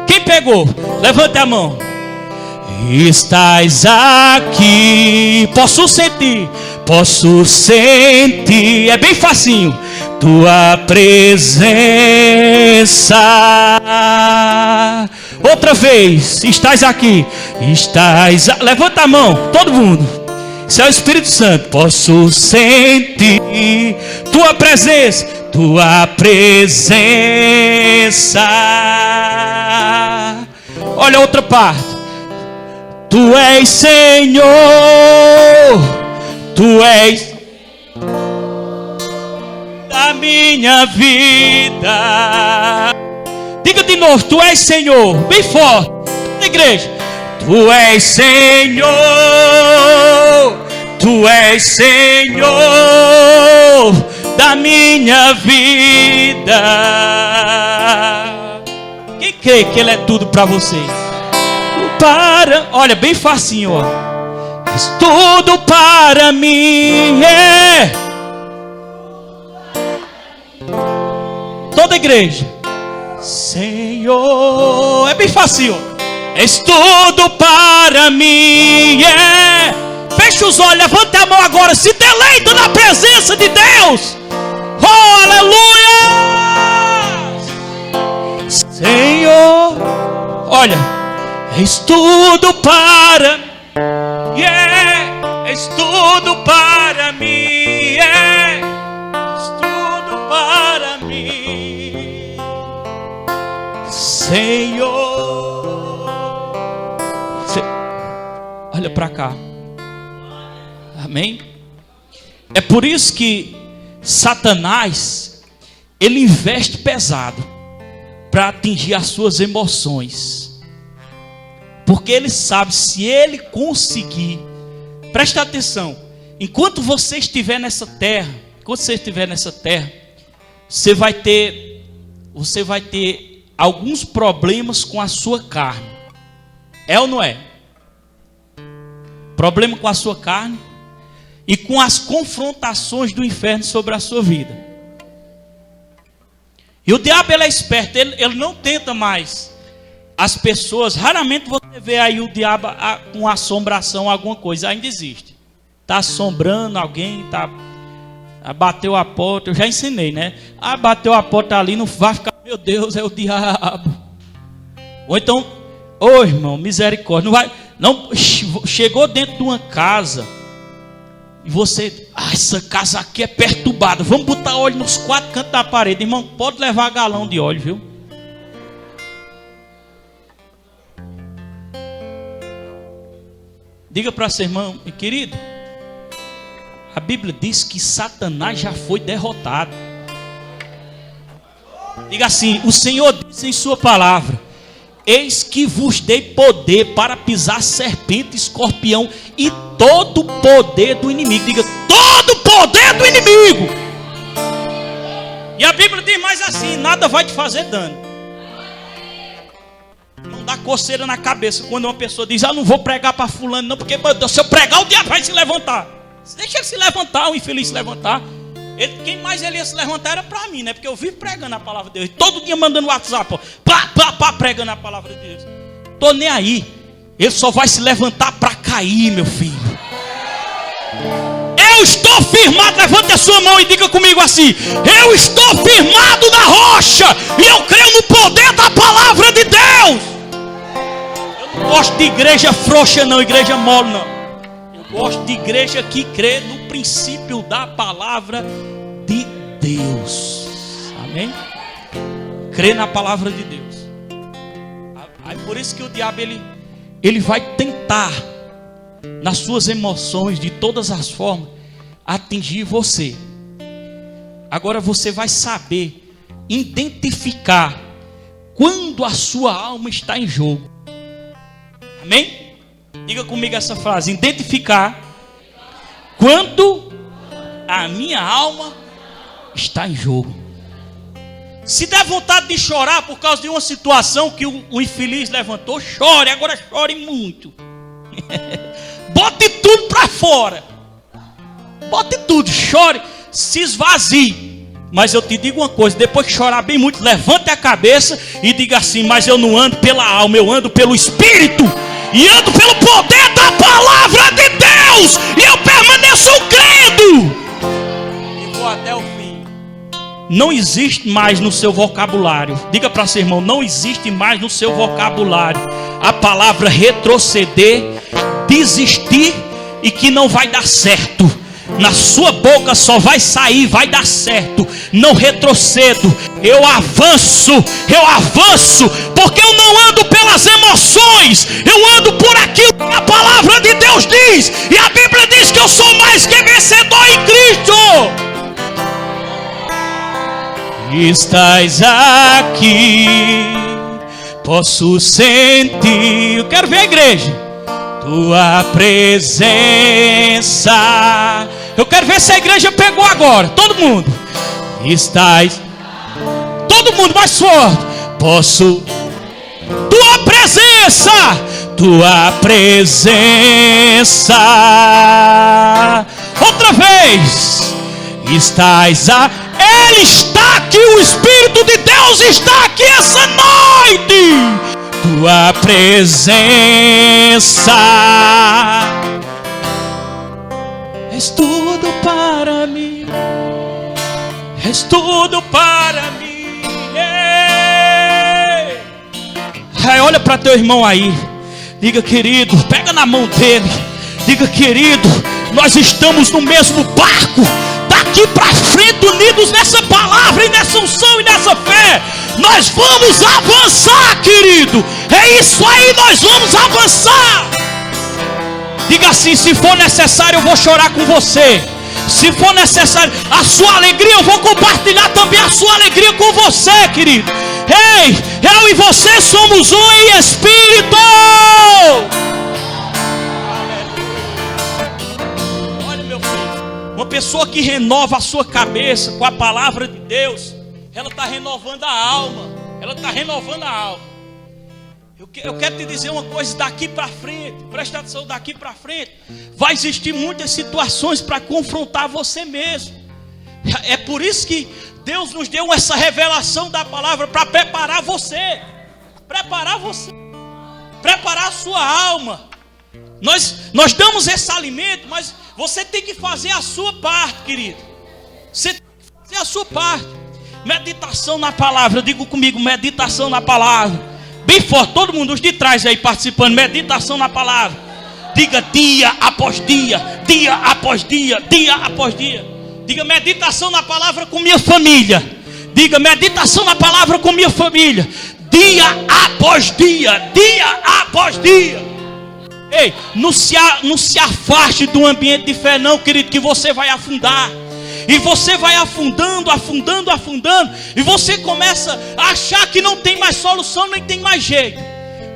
Quem pegou? Levante a mão. Estás aqui. Posso sentir. Posso sentir. É bem facinho. Tua presença. Outra vez. Estás aqui. Levanta a mão. Todo mundo. Isso é o Espírito Santo. Posso sentir tua presença. Tua presença. Olha a outra parte. Tu és Senhor. Tu és da minha vida. Diga de novo. Tu és Senhor. Bem forte. Na igreja. Tu és Senhor. Tu és Senhor da minha vida. Quem crê que Ele é tudo para você? Olha, bem facinho, ó. És tudo para mim. É. Toda a igreja. Senhor. É bem facinho, ó. És tudo para mim. É. Feche os olhos, levante a mão agora. Se deleita na presença de Deus. Oh, aleluia. Senhor. Olha, És tudo para mim. És tudo para mim. És tudo para mim, Senhor. Olha para cá. Amém? É por isso que Satanás, ele investe pesado para atingir as suas emoções. Porque ele sabe, se ele conseguir, presta atenção, enquanto você estiver nessa terra, você vai ter alguns problemas com a sua carne. É ou não é? Problema com a sua carne e com as confrontações do inferno sobre a sua vida. E o diabo, ele é esperto, ele não tenta mais as pessoas. Raramente você vê aí o diabo com assombração, alguma coisa, ainda existe. Está assombrando alguém, bateu a porta, eu já ensinei, né? Bateu a porta ali, não vai ficar, meu Deus, é o diabo. Ou então, irmão, misericórdia, não vai, não, chegou dentro de uma casa e você, essa casa aqui é perturbada, vamos botar óleo nos 4 cantos da parede. Irmão, pode levar galão de óleo, viu? Diga para seu irmão, querido, a Bíblia diz que Satanás já foi derrotado. Diga assim: o Senhor diz em sua palavra: eis que vos dei poder para pisar serpente, escorpião e todo o poder do inimigo. Diga: todo o poder do inimigo. E a Bíblia diz mais assim: nada vai te fazer dano. Não dá coceira na cabeça quando uma pessoa diz: não vou pregar para fulano não, porque se eu pregar o diabo vai se levantar. Deixa ele se levantar, o infeliz se levantar. Quem mais ele ia se levantar era para mim, né? Porque eu vivo pregando a palavra de Deus. Todo dia mandando WhatsApp, pregando a palavra de Deus. Tô nem aí. Ele só vai se levantar para cair, meu filho. Eu estou firmado. Levante a sua mão e diga comigo assim: eu estou firmado na rocha e eu creio no poder da palavra de Deus. Eu não gosto de igreja frouxa não, igreja mole não. Gosto de igreja que crê no princípio da palavra de Deus. Amém? Crê na palavra de Deus. Aí por isso que o diabo ele vai tentar nas suas emoções de todas as formas atingir você. Agora você vai saber identificar quando a sua alma está em jogo. Amém? Diga comigo essa frase: identificar quando a minha alma está em jogo. Se der vontade de chorar por causa de uma situação que o infeliz levantou, chore, agora chore muito. Bote tudo para fora. Bote tudo, chore, se esvazie. Mas eu te digo uma coisa: depois que chorar bem muito, levante a cabeça e diga assim: mas eu não ando pela alma, eu ando pelo Espírito. E ando pelo poder da palavra de Deus. E eu permaneço crendo. E vou até o fim. Não existe mais no seu vocabulário. Diga para seu irmão: não existe mais no seu vocabulário a palavra retroceder, desistir e que não vai dar certo. Na sua boca só vai sair, vai dar certo. Não retrocedo, eu avanço, porque eu não ando pelas emoções, eu ando por aquilo que a palavra de Deus diz. E a Bíblia diz que eu sou mais que vencedor em Cristo. Estás aqui, posso sentir. Eu quero ver a igreja. Tua presença. Eu quero ver se a igreja pegou agora. Todo mundo. Estás. Todo mundo mais forte. Posso. Tua presença. Tua presença. Outra vez. Estás a. Ele está aqui. O Espírito de Deus está aqui essa noite. Tua presença. És tudo para mim. És tudo para mim. Ei, olha para teu irmão aí Diga, querido, pega na mão dele. Diga, querido, nós estamos no mesmo barco. Daqui para frente, unidos nessa palavra e nessa unção e nessa fé, nós vamos avançar, querido. É isso aí, nós vamos avançar. Diga assim: se for necessário eu vou chorar com você. Se for necessário a sua alegria, eu vou compartilhar também a sua alegria com você, querido. Ei, eu e você somos um em espírito. Olha, meu filho, uma pessoa que renova a sua cabeça com a palavra de Deus, ela está renovando a alma. Ela está renovando a alma. Eu quero te dizer uma coisa, daqui para frente, presta atenção, daqui para frente vai existir muitas situações para confrontar você mesmo. É por isso que Deus nos deu essa revelação da palavra, para preparar você, preparar a sua alma. Nós damos esse alimento, mas você tem que fazer a sua parte, querido. Você tem que fazer a sua parte. Meditação na palavra, diga comigo, meditação na palavra. Bem forte, todo mundo, os de trás aí participando. Meditação na palavra. Diga dia após dia, dia após dia, dia após dia. Diga meditação na palavra com minha família. Diga meditação na palavra com minha família. Dia após dia, dia após dia. Ei, não se afaste do ambiente de fé não, querido, que você vai afundar. E você vai afundando, afundando, afundando. E você começa a achar que não tem mais solução, nem tem mais jeito.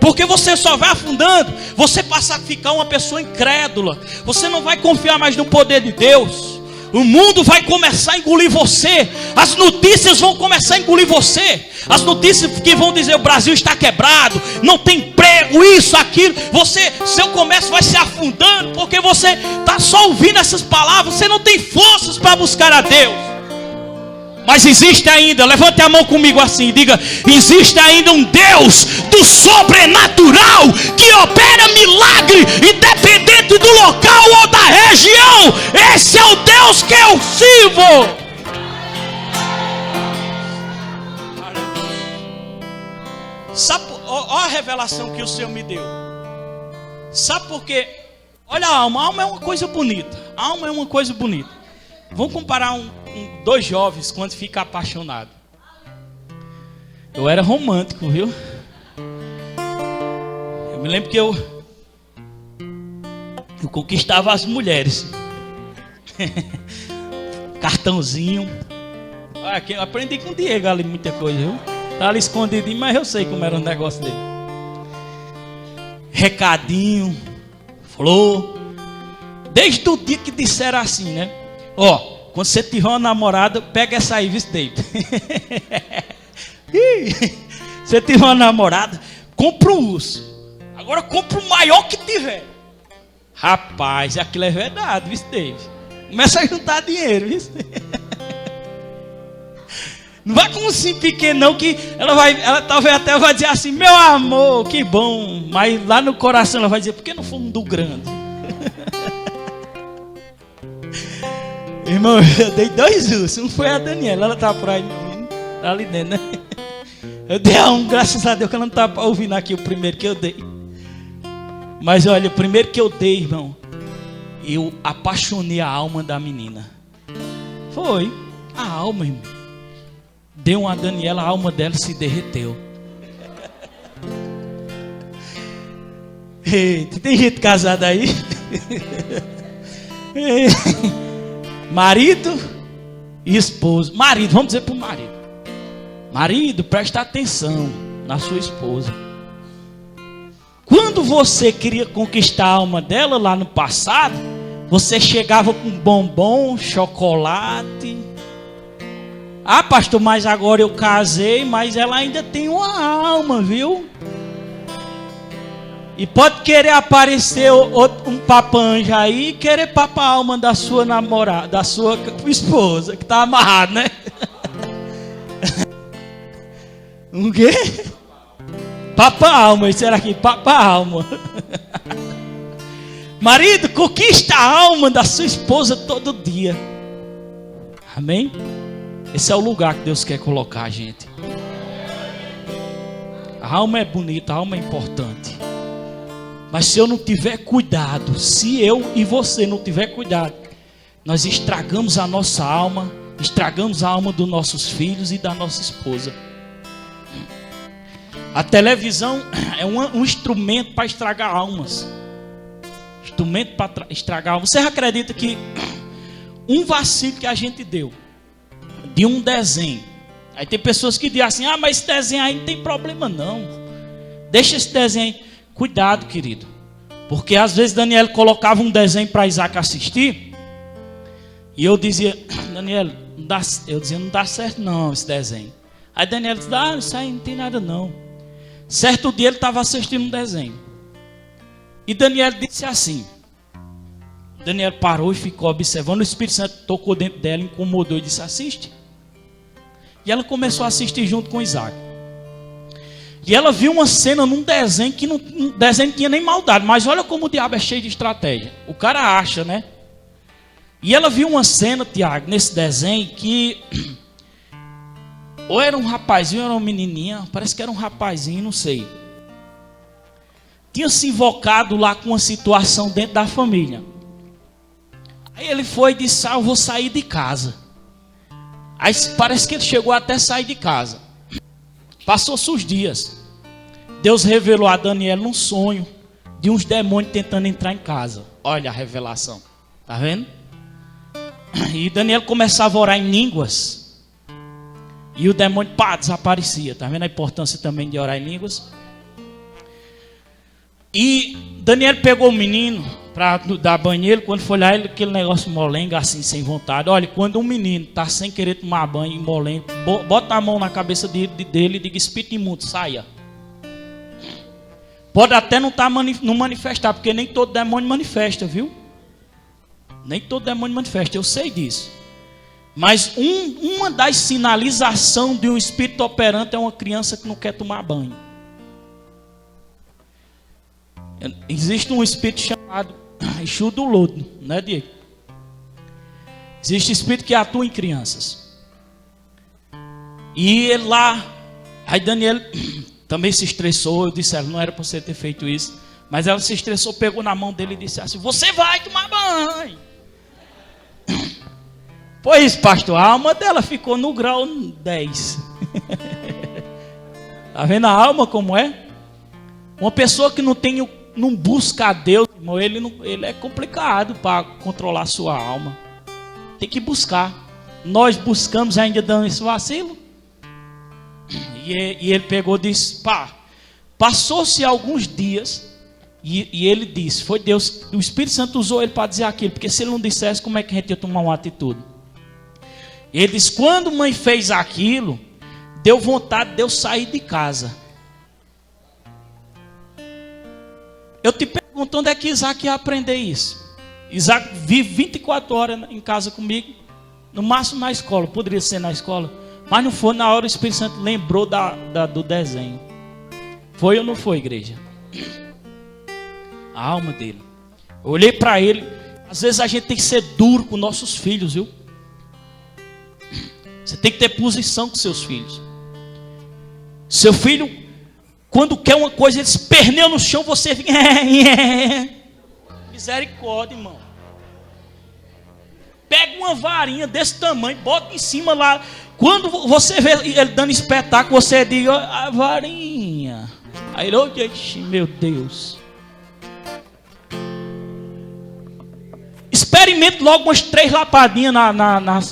Porque você só vai afundando. Você passa a ficar uma pessoa incrédula. Você não vai confiar mais no poder de Deus. O mundo vai começar a engolir você. As notícias vão começar a engolir você. As notícias que vão dizer: o Brasil está quebrado, não tem emprego, isso, aquilo. Seu comércio vai se afundando, porque você está só ouvindo essas palavras. Você não tem forças para buscar a Deus. Mas existe ainda, levante a mão comigo assim e diga: existe ainda um Deus do sobrenatural, que opera milagre, independente do local ou da região. Esse é o Deus que eu sirvo. Sabe, olha a revelação que o Senhor me deu. Sabe por quê? Olha a alma é uma coisa bonita. A alma é uma coisa bonita. Vamos comparar dois jovens quando ficam apaixonados. Eu era romântico, viu? Eu me lembro que eu conquistava as mulheres. Cartãozinho. Eu aprendi com o Diego ali muita coisa, viu? Tá ali escondidinho, mas eu sei como era o negócio dele. Recadinho, flor. Desde o dia que disseram assim, né? Ó, quando você tiver uma namorada, pega essa aí, viu, David? Você tiver uma namorada, compra um urso. Agora compra o maior que tiver. Rapaz, aquilo é verdade, viu, David? Começa a juntar dinheiro, viu? Não vai com um sim pequeno não, que ela talvez até vai dizer assim: meu amor, que bom. Mas lá no coração ela vai dizer: por que não foi um do grande? Irmão, eu dei 2 ursos. Um foi a Daniela, ela tá por aí, meu menino, tá ali dentro, né? Eu dei a um, graças a Deus que ela não tá ouvindo aqui o primeiro que eu dei. Mas olha, o primeiro que eu dei, irmão, eu apaixonei a alma da menina. Foi a alma, irmão. Deu uma Daniela, a alma dela se derreteu. Eita, tem gente casada aí? Marido e esposa. Marido, vamos dizer para o marido. Marido, presta atenção na sua esposa. Quando você queria conquistar a alma dela lá no passado, você chegava com bombom, chocolate. Ah, pastor, mas agora eu casei, mas ela ainda tem uma alma, viu? E pode querer aparecer um papanjo aí e querer papar a alma da sua namorada, da sua esposa, que está amarrado, né? Um quê? Papa alma, isso era aqui, papa alma. Marido, conquista a alma da sua esposa todo dia. Amém? Esse é o lugar que Deus quer colocar a gente. A alma é bonita, a alma é importante. Mas se eu não tiver cuidado, se eu e você não tiver cuidado, nós estragamos a nossa alma, estragamos a alma dos nossos filhos e da nossa esposa. A televisão é um instrumento para estragar almas. Instrumento para estragar almas. Você acredita que um vacilo que a gente deu de um desenho, aí tem pessoas que dizem assim: ah, mas esse desenho aí não tem problema não, deixa esse desenho aí. Cuidado, querido, porque às vezes Daniel colocava um desenho para Isaac assistir, e eu dizia: Daniel, não dá certo não esse desenho. Aí Daniel disse: ah, isso aí não tem nada não. Certo dia ele estava assistindo um desenho, e Daniel disse assim, Daniel parou e ficou observando. O Espírito Santo tocou dentro dela, incomodou e disse: assiste. E ela começou a assistir junto com Isaac. E ela viu uma cena num desenho que um desenho não tinha nem maldade, mas olha como o diabo é cheio de estratégia. O cara acha, né? E ela viu uma cena, Tiago, nesse desenho que ou era um rapazinho ou era uma menininha, parece que era um rapazinho, não sei. Tinha se invocado lá com uma situação dentro da família. Aí ele foi e disse: ah, eu vou sair de casa. Aí parece que ele chegou até sair de casa. Passou-se os dias. Deus revelou a Daniel num sonho de uns demônios tentando entrar em casa. Olha a revelação. Tá vendo? E Daniel começava a orar em línguas. E o demônio, pá, desaparecia. Tá vendo a importância também de orar em línguas? E Daniel pegou o menino para dar banho. Quando foi lá, aquele negócio molenga assim, sem vontade. Olha, quando um menino está sem querer tomar banho, molenga, bota a mão na cabeça dele e diga: espírito imundo, saia. Pode até não manifestar, porque nem todo demônio manifesta, viu? Nem todo demônio manifesta, eu sei disso. Mas uma das sinalizações de um espírito operante é uma criança que não quer tomar banho. Existe um espírito chamado Exu do Lodo, né, Diego? Existe espírito que atua em crianças. E ele lá, aí Daniel também se estressou. Eu disse: ela não era para você ter feito isso. Mas ela se estressou, pegou na mão dele e disse assim: você vai tomar banho. Pois, pastor, a alma dela ficou no grau 10. Tá vendo a alma como é? Uma pessoa que não busca a Deus, irmão, ele é complicado para controlar a sua alma. Tem que buscar. Nós buscamos ainda dando esse vacilo. E ele pegou e disse: pá, passou-se alguns dias. E ele disse: foi Deus, o Espírito Santo usou ele para dizer aquilo. Porque se ele não dissesse, como é que a gente ia tomar uma atitude? Ele disse: quando mãe fez aquilo, deu vontade de eu sair de casa. Eu te pergunto, onde é que Isaac ia aprender isso? Isaac vive 24 horas em casa comigo, no máximo na escola. Poderia ser na escola, mas não foi. Na hora o Espírito Santo lembrou do desenho. Foi ou não foi, igreja? A alma dele. Eu olhei para ele. Às vezes a gente tem que ser duro com nossos filhos, viu? Você tem que ter posição com seus filhos. Seu filho, quando quer uma coisa, ele esperneia no chão, você fica... Misericórdia, irmão. Pega uma varinha desse tamanho, bota em cima lá. Quando você vê ele dando espetáculo, você diz: a varinha. Aí ele, meu Deus. Experimente logo umas 3 lapadinhas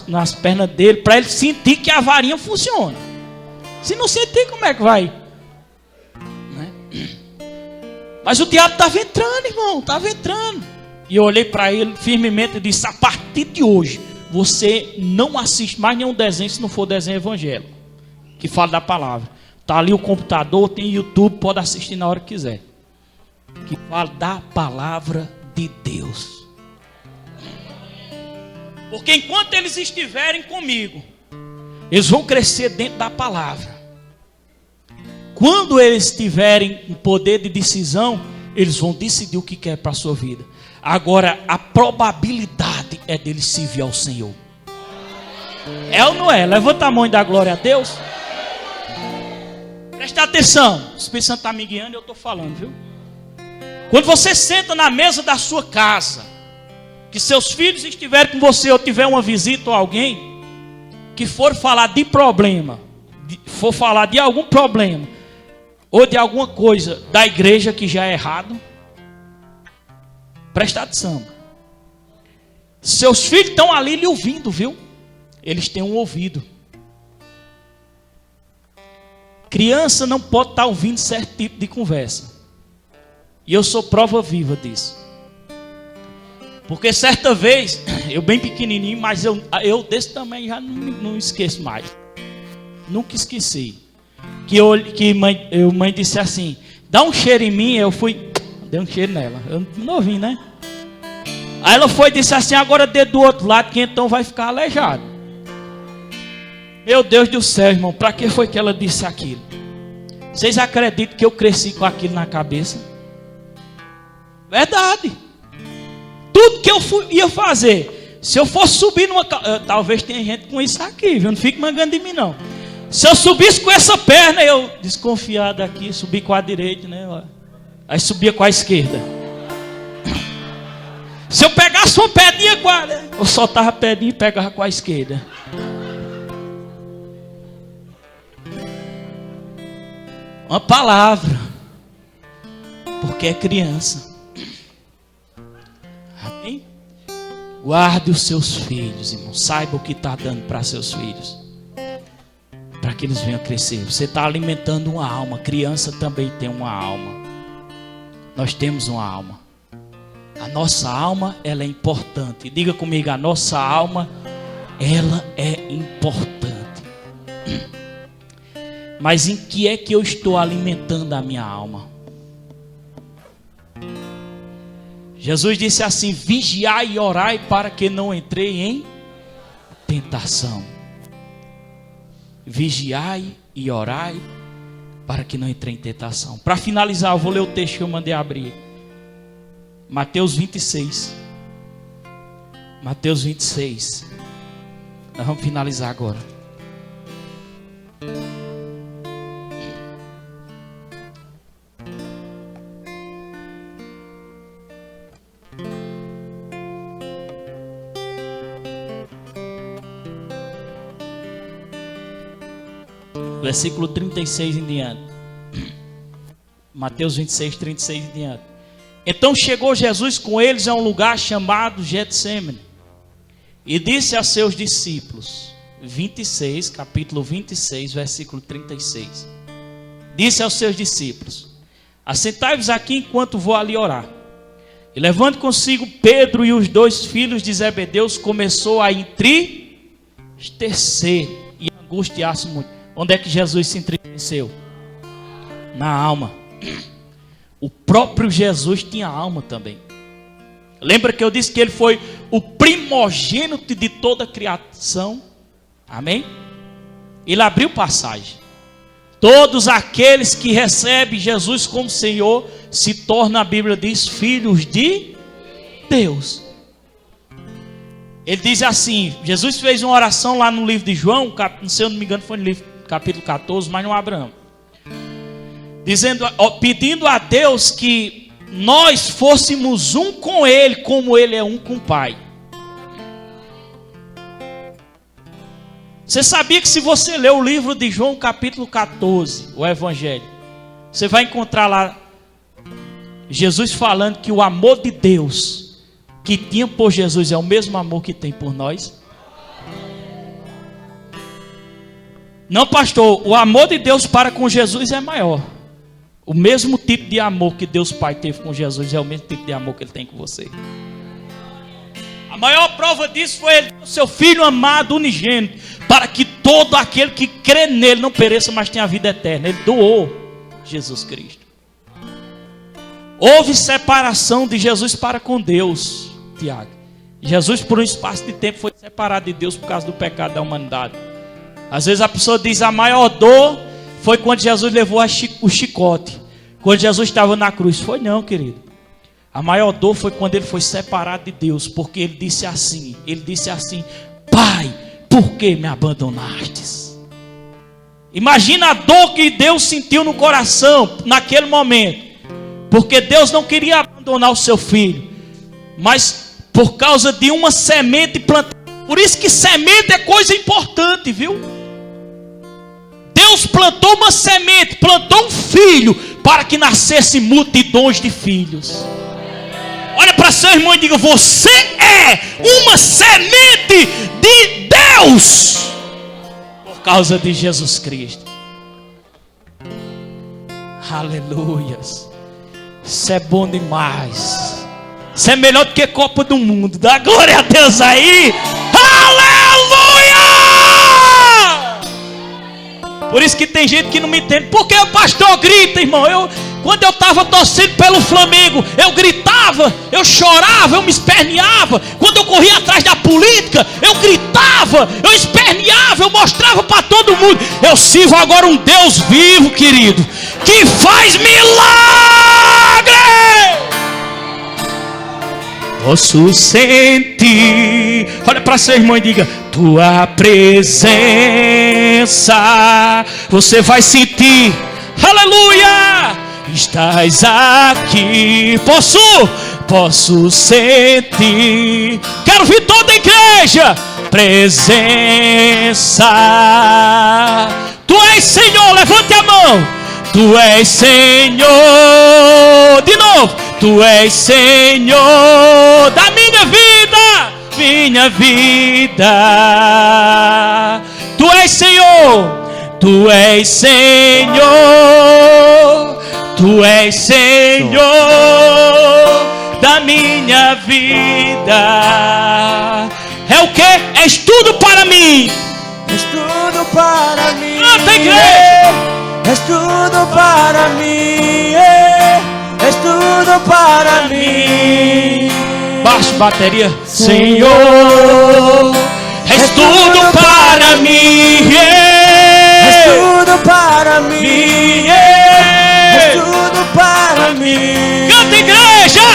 nas pernas dele, para ele sentir que a varinha funciona. Se não sentir, como é que vai? Né? Mas o diabo estava entrando, irmão, estava entrando. E eu olhei para ele firmemente e disse: a partir de hoje, você não assiste mais nenhum desenho se não for desenho evangélico, que fala da palavra. Está ali o computador, tem YouTube, pode assistir na hora que quiser. Que fala da palavra de Deus. Porque enquanto eles estiverem comigo, eles vão crescer dentro da palavra. Quando eles tiverem o poder de decisão, eles vão decidir o que quer para a sua vida. Agora, a probabilidade é deles servir ao Senhor. É ou não é? Levanta a mão e dá glória a Deus. Presta atenção. O Espírito Santo está me guiando e eu estou falando, viu? Quando você senta na mesa da sua casa, que seus filhos estiverem com você ou tiver uma visita ou alguém que for falar de problema, for falar de algum problema ou de alguma coisa da igreja que já é errado, presta atenção. Seus filhos estão ali lhe ouvindo, viu? Eles têm um ouvido. Criança não pode estar ouvindo certo tipo de conversa. E eu sou prova viva disso. Porque certa vez, eu bem pequenininho, mas eu desse tamanho já não esqueço mais. Nunca esqueci. Que mãe disse assim, dá um cheiro em mim, eu fui, dei um cheiro nela. Eu novinho, né? Aí ela foi e disse assim, agora dedo do outro lado, que então vai ficar aleijado. Meu Deus do céu, irmão, para que foi que ela disse aquilo? Vocês acreditam que eu cresci com aquilo na cabeça? Verdade. Tudo que eu ia fazer, se eu fosse subir numa... talvez tenha gente com isso aqui, viu? Não fique mangando de mim, não. Se eu subisse com essa perna, eu desconfiado aqui, subi com a direita, né? Aí subia com a esquerda. Se eu pegasse uma pedinha, eu soltava a pedinha e pegava com a esquerda. Uma palavra, porque é criança. Amém? Guarde os seus filhos, irmão. Saiba o que está dando para seus filhos, para que eles venham crescer. Você está alimentando uma alma. Criança também tem uma alma. Nós temos uma alma. A nossa alma, ela é importante. Diga comigo, a nossa alma, ela é importante. Mas em que é que eu estou alimentando a minha alma? Jesus disse assim, vigiai e orai para que não entrei em tentação. Vigiai e orai para que não entre em tentação. Para finalizar, eu vou ler o texto que eu mandei abrir. Mateus 26. Mateus 26. Nós vamos finalizar agora. Versículo 36 em diante. Mateus 26, 36 em diante. Então chegou Jesus com eles a um lugar chamado Getsêmani e disse a seus discípulos, 26, capítulo 26, versículo 36. Disse aos seus discípulos, assentai-vos aqui enquanto vou ali orar. E levando consigo Pedro e os dois filhos de Zebedeus, começou a entristecer e angustiar-se muito. Onde é que Jesus se entristeceu? Na alma. O próprio Jesus tinha alma também. Lembra que eu disse que ele foi o primogênito de toda a criação? Amém? Ele abriu passagem. Todos aqueles que recebem Jesus como Senhor se tornam, a Bíblia diz, filhos de Deus. Ele diz assim, Jesus fez uma oração lá no livro de João, se eu não me engano foi no livro capítulo 14, mas não Abraão. Dizendo, pedindo a Deus que nós fôssemos um com Ele, como Ele é um com o Pai. Você sabia que se você ler o livro de João capítulo 14, o Evangelho, você vai encontrar lá Jesus falando que o amor de Deus que tinha por Jesus é o mesmo amor que tem por nós? Não, pastor, o amor de Deus para com Jesus é maior. O mesmo tipo de amor que Deus Pai teve com Jesus é o mesmo tipo de amor que Ele tem com você. A maior prova disso foi Ele, o seu Filho amado, unigênito, para que todo aquele que crê nele não pereça, mas tenha a vida eterna. Ele doou Jesus Cristo. Houve separação de Jesus para com Deus, Tiago. Jesus, por um espaço de tempo, foi separado de Deus por causa do pecado da humanidade. Às vezes a pessoa diz, a maior dor foi quando Jesus levou o chicote. Quando Jesus estava na cruz. Foi não, querido. A maior dor foi quando ele foi separado de Deus. Porque ele disse assim, Pai, por que me abandonastes? Imagina a dor que Deus sentiu no coração naquele momento. Porque Deus não queria abandonar o seu filho, mas por causa de uma semente plantada. Por isso que semente é coisa importante, viu? Deus plantou uma semente, plantou um filho, para que nascesse multidões de filhos. Olha para seu irmão e diga: você é uma semente de Deus, por causa de Jesus Cristo. Aleluias. Isso é bom demais. Isso é melhor do que Copa do Mundo. Dá glória a Deus aí. Aleluia! Por isso que tem gente que não me entende. Por que o pastor grita, irmão? Quando eu estava torcendo pelo Flamengo, eu gritava, eu chorava, eu me esperneava. Quando eu corria atrás da política, eu gritava, eu esperneava, eu mostrava para todo mundo. Eu sirvo agora um Deus vivo, querido, que faz milagre. Posso sentir. Olha para seu irmão e diga: tua presença. Você vai sentir. Aleluia! Estás aqui. Posso sentir. Quero ver toda a igreja. Presença. Tu és Senhor. Levante a mão. Tu és Senhor. De novo. Tu és Senhor da minha vida. Minha vida. Tu és Senhor. Tu és Senhor. Tu és Senhor da minha vida. É o que? És tudo para mim. És tudo para mim. Canta, igreja. És tudo para mim. És tudo para mim. Baixo, bateria. Senhor, és tudo para mim. És tudo para mim. És tudo para mim. Canta, igreja.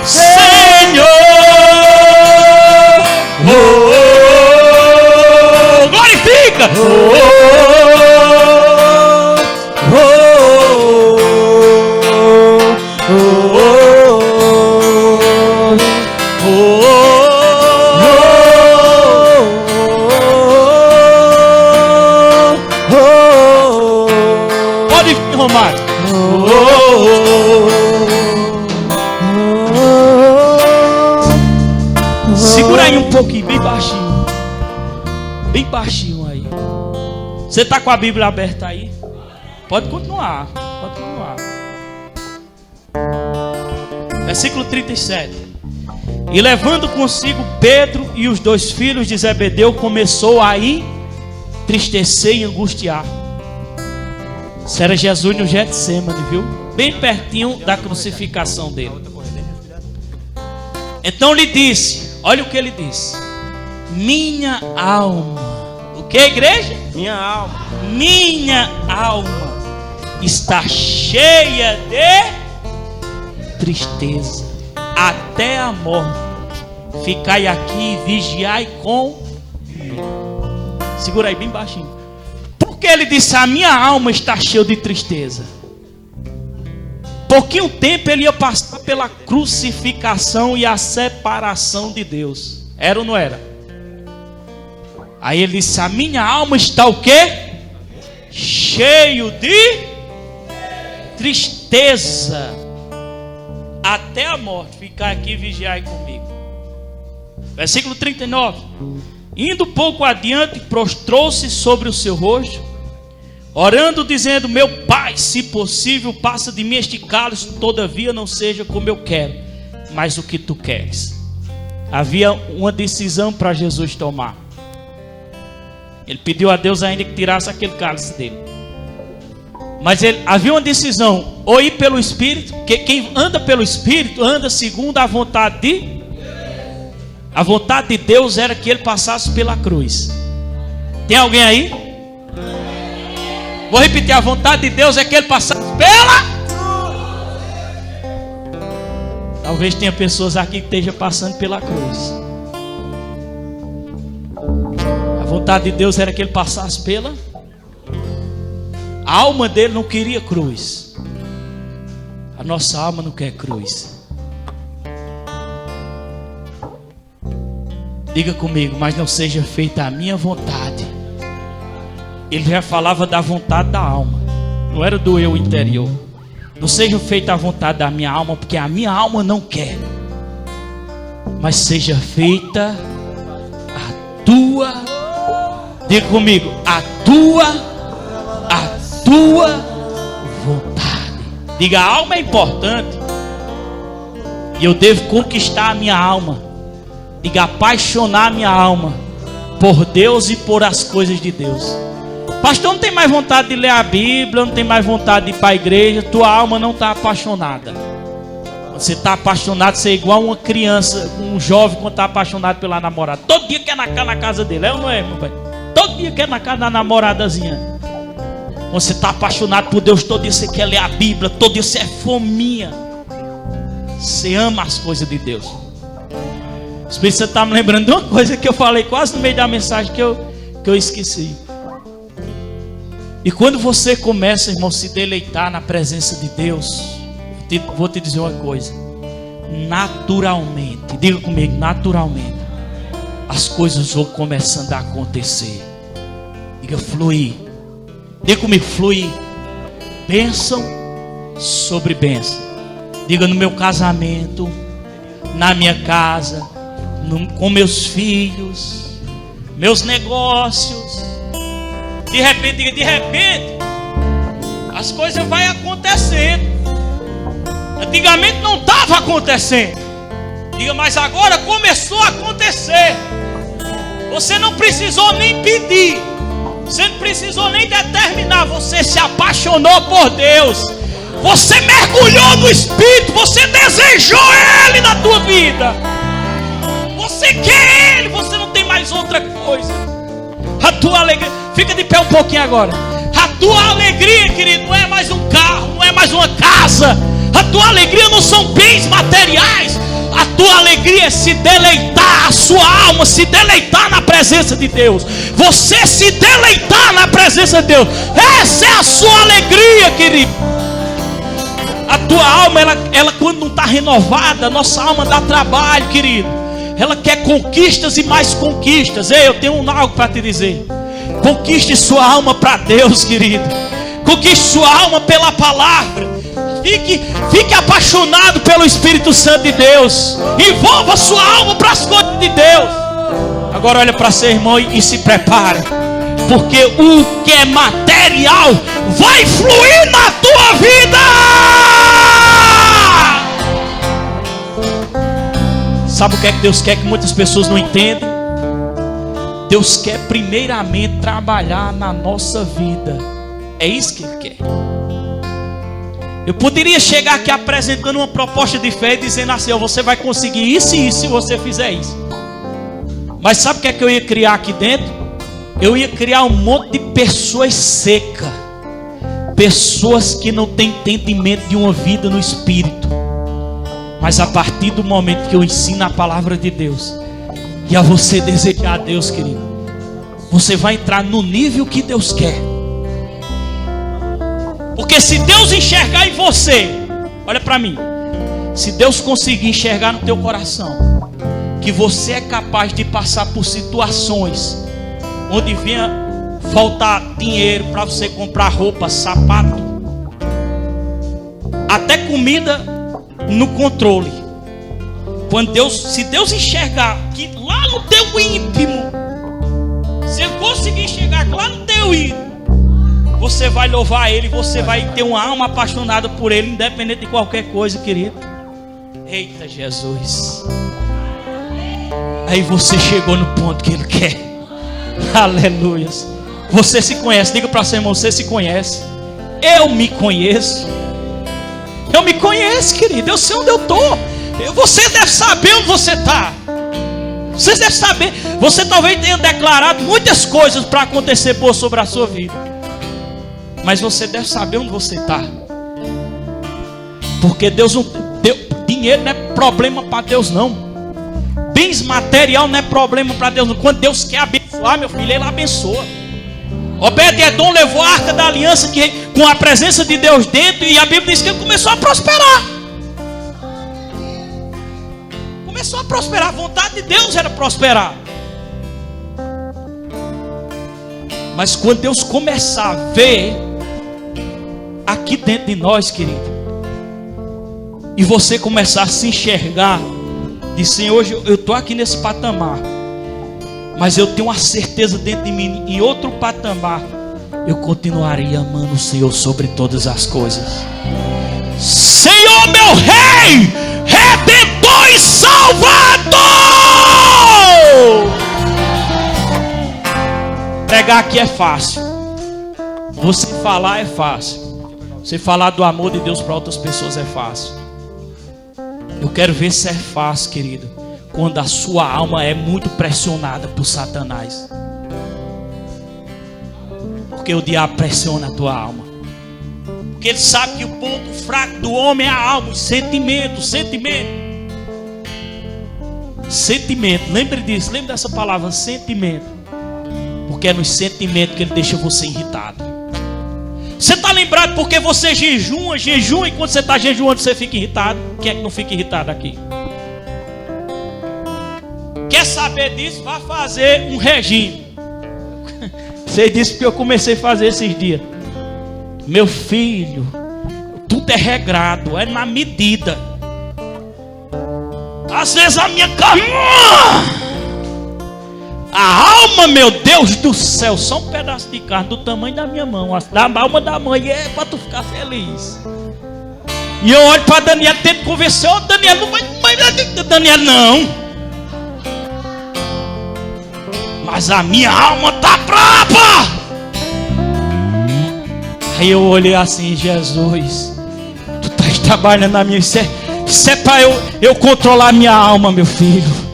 Senhor. Glorifica. Pode vir, Romário. Segura aí um pouquinho, bem baixinho. Bem baixinho aí. Você está com a Bíblia aberta aí? Pode continuar. Pode continuar. Versículo 37. E levando consigo Pedro e os 2 filhos de Zebedeu, começou a entristecer e angustiar. Isso era Jesus no Getsemane, viu? Bem pertinho da crucificação dele. Então lhe disse, olha o que ele disse: minha alma. O que, igreja? Minha alma. Minha alma está cheia de tristeza até a morte. Ficai aqui e vigiai comigo. Segura aí bem baixinho. Porque ele disse: a minha alma está cheia de tristeza. Pouquinho tempo ele ia passar pela crucificação e a separação de Deus. Era ou não era? Aí ele disse: a minha alma está o quê? Cheio de tristeza até a morte. Ficar aqui e vigiai comigo. Versículo 39. Indo pouco adiante, prostrou-se sobre o seu rosto, orando, dizendo: meu Pai, se possível, passa de mim este cálice, todavia não seja como eu quero, mas o que tu queres. Havia uma decisão para Jesus tomar. Ele pediu a Deus ainda que tirasse aquele cálice dele. Mas havia uma decisão: ou ir pelo Espírito, que quem anda pelo Espírito anda segundo a vontade de Deus. A vontade de Deus era que ele passasse pela cruz. Tem alguém aí? Vou repetir: a vontade de Deus é que ele passasse pela. Talvez tenha pessoas aqui que estejam passando pela cruz. A vontade de Deus era que ele passasse pela. A alma dele não queria cruz. A nossa alma não quer cruz. Diga comigo, mas não seja feita a minha vontade. Ele já falava da vontade da alma, não era do eu interior. Não seja feita a vontade da minha alma, porque a minha alma não quer. Mas seja feita a tua. Diga comigo, a tua vontade. Diga, a alma é importante. E eu devo conquistar a minha alma. Diga, apaixonar a minha alma por Deus e por as coisas de Deus. Pastor, não tem mais vontade de ler a Bíblia, não tem mais vontade de ir para a igreja. Tua alma não está apaixonada. Você está apaixonado, você é igual uma criança, um jovem quando está apaixonado pela namorada. Todo dia quer na casa dele, é ou não é, meu pai? Todo dia quer na casa da namoradazinha. Quando você está apaixonado por Deus, todo dia você quer ler a Bíblia, todo dia você é fominha. Você ama as coisas de Deus. O Espírito Santo está me lembrando de uma coisa que eu falei quase no meio da mensagem que eu esqueci. E quando você começa, irmão, a se deleitar na presença de Deus, vou te dizer uma coisa. Naturalmente, diga comigo, naturalmente, as coisas vão começando a acontecer. Diga, fluir. Diga comigo, fluir. Bênção sobre bênção. Diga, no meu casamento, na minha casa, com meus filhos, meus negócios. De repente, diga, de repente, as coisas vão acontecendo. Antigamente não estava acontecendo. Diga, mas agora começou a acontecer. Você não precisou nem pedir. Você não precisou nem determinar. Você se apaixonou por Deus. Você mergulhou no Espírito. Você desejou Ele na tua vida. Você quer Ele. Você não tem mais outra coisa. A tua alegria. Fica de pé um pouquinho agora. A tua alegria, querido, não é mais um carro, não é mais uma casa. A tua alegria não são bens materiais. A tua alegria é se deleitar, a sua alma se deleitar na presença de Deus. Você se deleitar na presença de Deus. Essa é a sua alegria, querido. A tua alma, ela quando não está renovada, nossa alma dá trabalho, querido. Ela quer conquistas e mais conquistas. Ei, eu tenho algo para te dizer. Conquiste sua alma para Deus, querido. Conquiste sua alma pela palavra. Fique apaixonado pelo Espírito Santo de Deus. Envolva sua alma para as coisas de Deus. Agora olha para seu irmão e se prepare. Porque o que é material vai fluir na tua vida. Sabe o que é que Deus quer que muitas pessoas não entendem? Deus quer primeiramente trabalhar na nossa vida. É isso que Ele quer. Eu poderia chegar aqui apresentando uma proposta de fé e dizendo assim, você vai conseguir isso e isso se você fizer isso. Mas sabe o que é que eu ia criar aqui dentro? Eu ia criar um monte de pessoas secas. Pessoas que não têm entendimento de uma vida no Espírito. Mas a partir do momento que eu ensino a palavra de Deus, e a você desejar a Deus, querido, você vai entrar no nível que Deus quer. Porque se Deus enxergar em você, olha para mim, se Deus conseguir enxergar no teu coração que você é capaz de passar por situações onde venha faltar dinheiro para você comprar roupa, sapato, até comida no controle. Se Deus enxergar que lá no teu íntimo, se Ele conseguir enxergar lá no teu íntimo, você vai louvar Ele, você vai ter uma alma apaixonada por Ele, independente de qualquer coisa, querido. Eita Jesus. Aí você chegou no ponto que Ele quer. Aleluia. Você se conhece, diga para seu irmão, você se conhece. Eu me conheço. Eu me conheço, querido, eu sei onde eu estou. Você deve saber onde você está. Você deve saber. Você talvez tenha declarado muitas coisas para acontecer boa sobre a sua vida, mas você deve saber onde você está. Porque Deus não, dinheiro não é problema para Deus não. Bens material não é problema para Deus não. Quando Deus quer abençoar, meu filho, Ele abençoa. Obed-Edom levou a arca da aliança com a presença de Deus dentro, e a Bíblia diz que ele começou a prosperar. Começou a prosperar. A vontade de Deus era prosperar. Mas quando Deus começar a ver aqui dentro de nós, querido, e você começar a se enxergar, de Senhor, hoje eu estou aqui nesse patamar, mas eu tenho uma certeza dentro de mim, em outro patamar, eu continuarei amando o Senhor sobre todas as coisas. Senhor, meu Rei, Redentor e Salvador. Pregar aqui é fácil, você falar é fácil, você falar do amor de Deus para outras pessoas é fácil. Eu quero ver se é fácil, querido, quando a sua alma é muito pressionada por Satanás. Porque o diabo pressiona a tua alma. Porque ele sabe que o ponto fraco do homem é a alma, o sentimento. Sentimento, lembre disso, lembre dessa palavra, sentimento. Porque é nos sentimentos que ele deixa você irritado. Você está lembrado porque você jejua, e quando você está jejuando você fica irritado? Quem é que não fica irritado aqui? Quer saber disso? Vá fazer um regime. Sei disso porque eu comecei a fazer esses dias. Meu filho, tudo é regrado, é na medida. Às vezes a minha carne, a alma, meu Deus do céu, só um pedaço de carne do tamanho da minha mão, da alma da mãe, é para tu ficar feliz. E eu olho para Daniel, tento convencer, Daniel, não vai, Daniel não. Mas a minha alma tá brava. Aí eu olhei assim, Jesus, tu estás trabalhando na minha, isso é para eu controlar a minha alma, meu filho.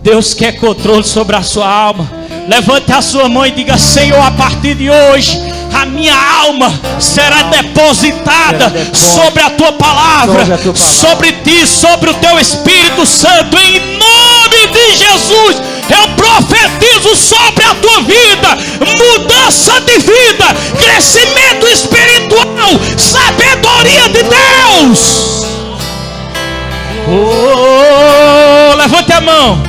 Deus quer controle sobre a sua alma. Levante a sua mão e diga: Senhor, a partir de hoje a minha alma será depositada sobre a tua palavra, sobre ti, sobre o teu Espírito Santo. Em nome de Jesus, eu profetizo sobre a tua vida mudança de vida, crescimento espiritual, sabedoria de Deus. Oh, levante a mão.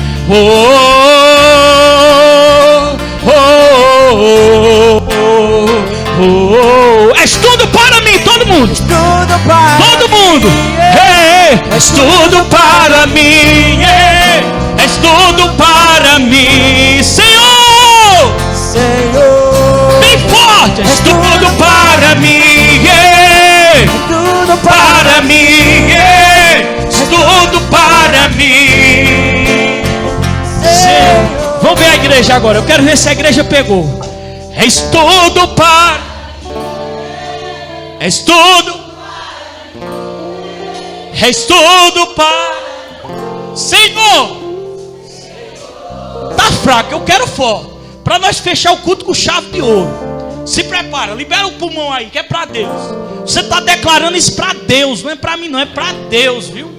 És tudo para mim, todo mundo. Todo mundo. És tudo para mim. És tudo para mim, Senhor. Bem forte. És tudo para mim. Tudo para mim. És tudo para mim. Vamos ver a igreja agora. Eu quero ver se a igreja pegou. És tudo para. És tudo. És tudo para. Senhor. Tá fraco, eu quero forte. Para nós fechar o culto com chave de ouro. Se prepara, libera o pulmão aí, que é para Deus. Você está declarando isso para Deus, não é para mim não, é para Deus, viu?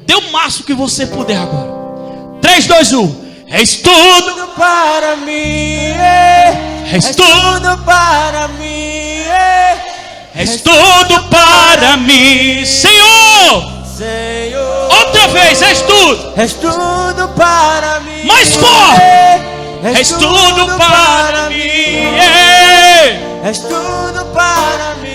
Dê o máximo que você puder agora. 3, 2, 1. És tudo para mim. És tudo para mim. És tudo para mim, Senhor. Outra vez, és tudo. És tudo para mim. Mais forte. És tudo para mim. És tudo para mim.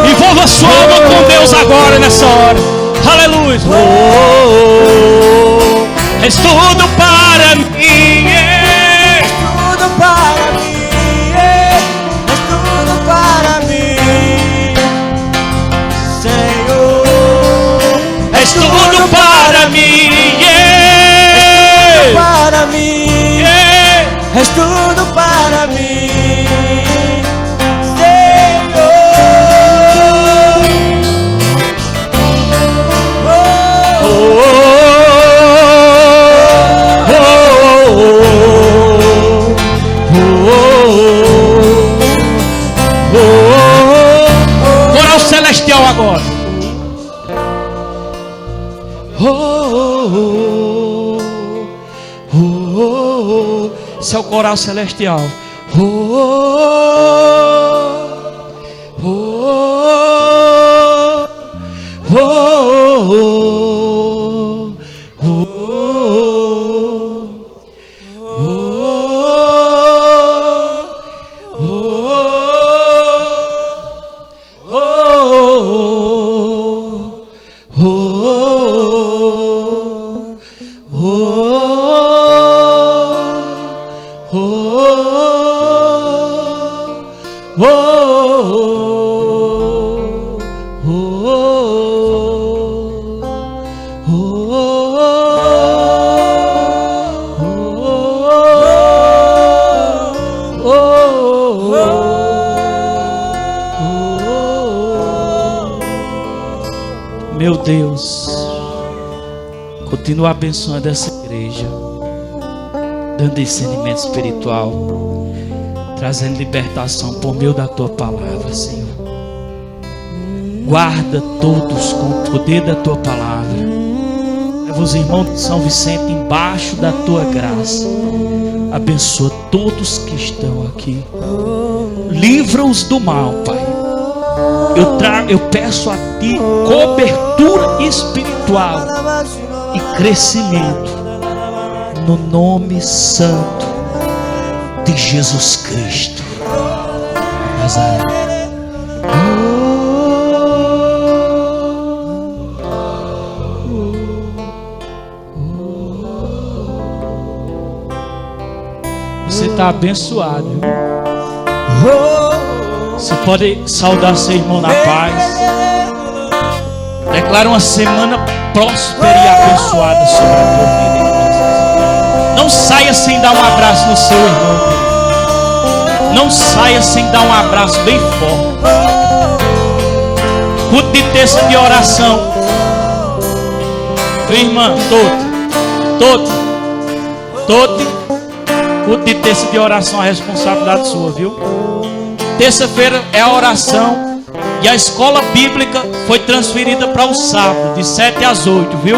Envolva sua alma com Deus agora nessa hora. Aleluia. És tudo para mim. És tudo para mim. És tudo para mim. Senhor. És tudo para mim. Para mim. És tudo para mim. Senhor. celestial agora. Esse é o coral celestial. Meu Deus, continua abençoando essa igreja, dando discernimento espiritual, trazendo libertação por meio da tua palavra, Senhor. Guarda todos com o poder da tua palavra. Leva os irmãos de São Vicente embaixo da tua graça. Abençoa todos que estão aqui. Livra-os do mal, Pai. Eu peço a Ti cobertura espiritual e crescimento no nome santo de Jesus Cristo Nazaré. Você está abençoado, viu? Você pode saudar seu irmão na paz. Declara uma semana próspera e abençoada sobre a tua vida. Não saia sem dar um abraço no seu irmão. Não saia sem dar um abraço bem forte. Culto de terça de oração. Tua irmã, todo. Culto de terça de oração, a responsabilidade sua, viu? Terça-feira é a oração e a escola bíblica foi transferida para o sábado, de 7 às 8, viu?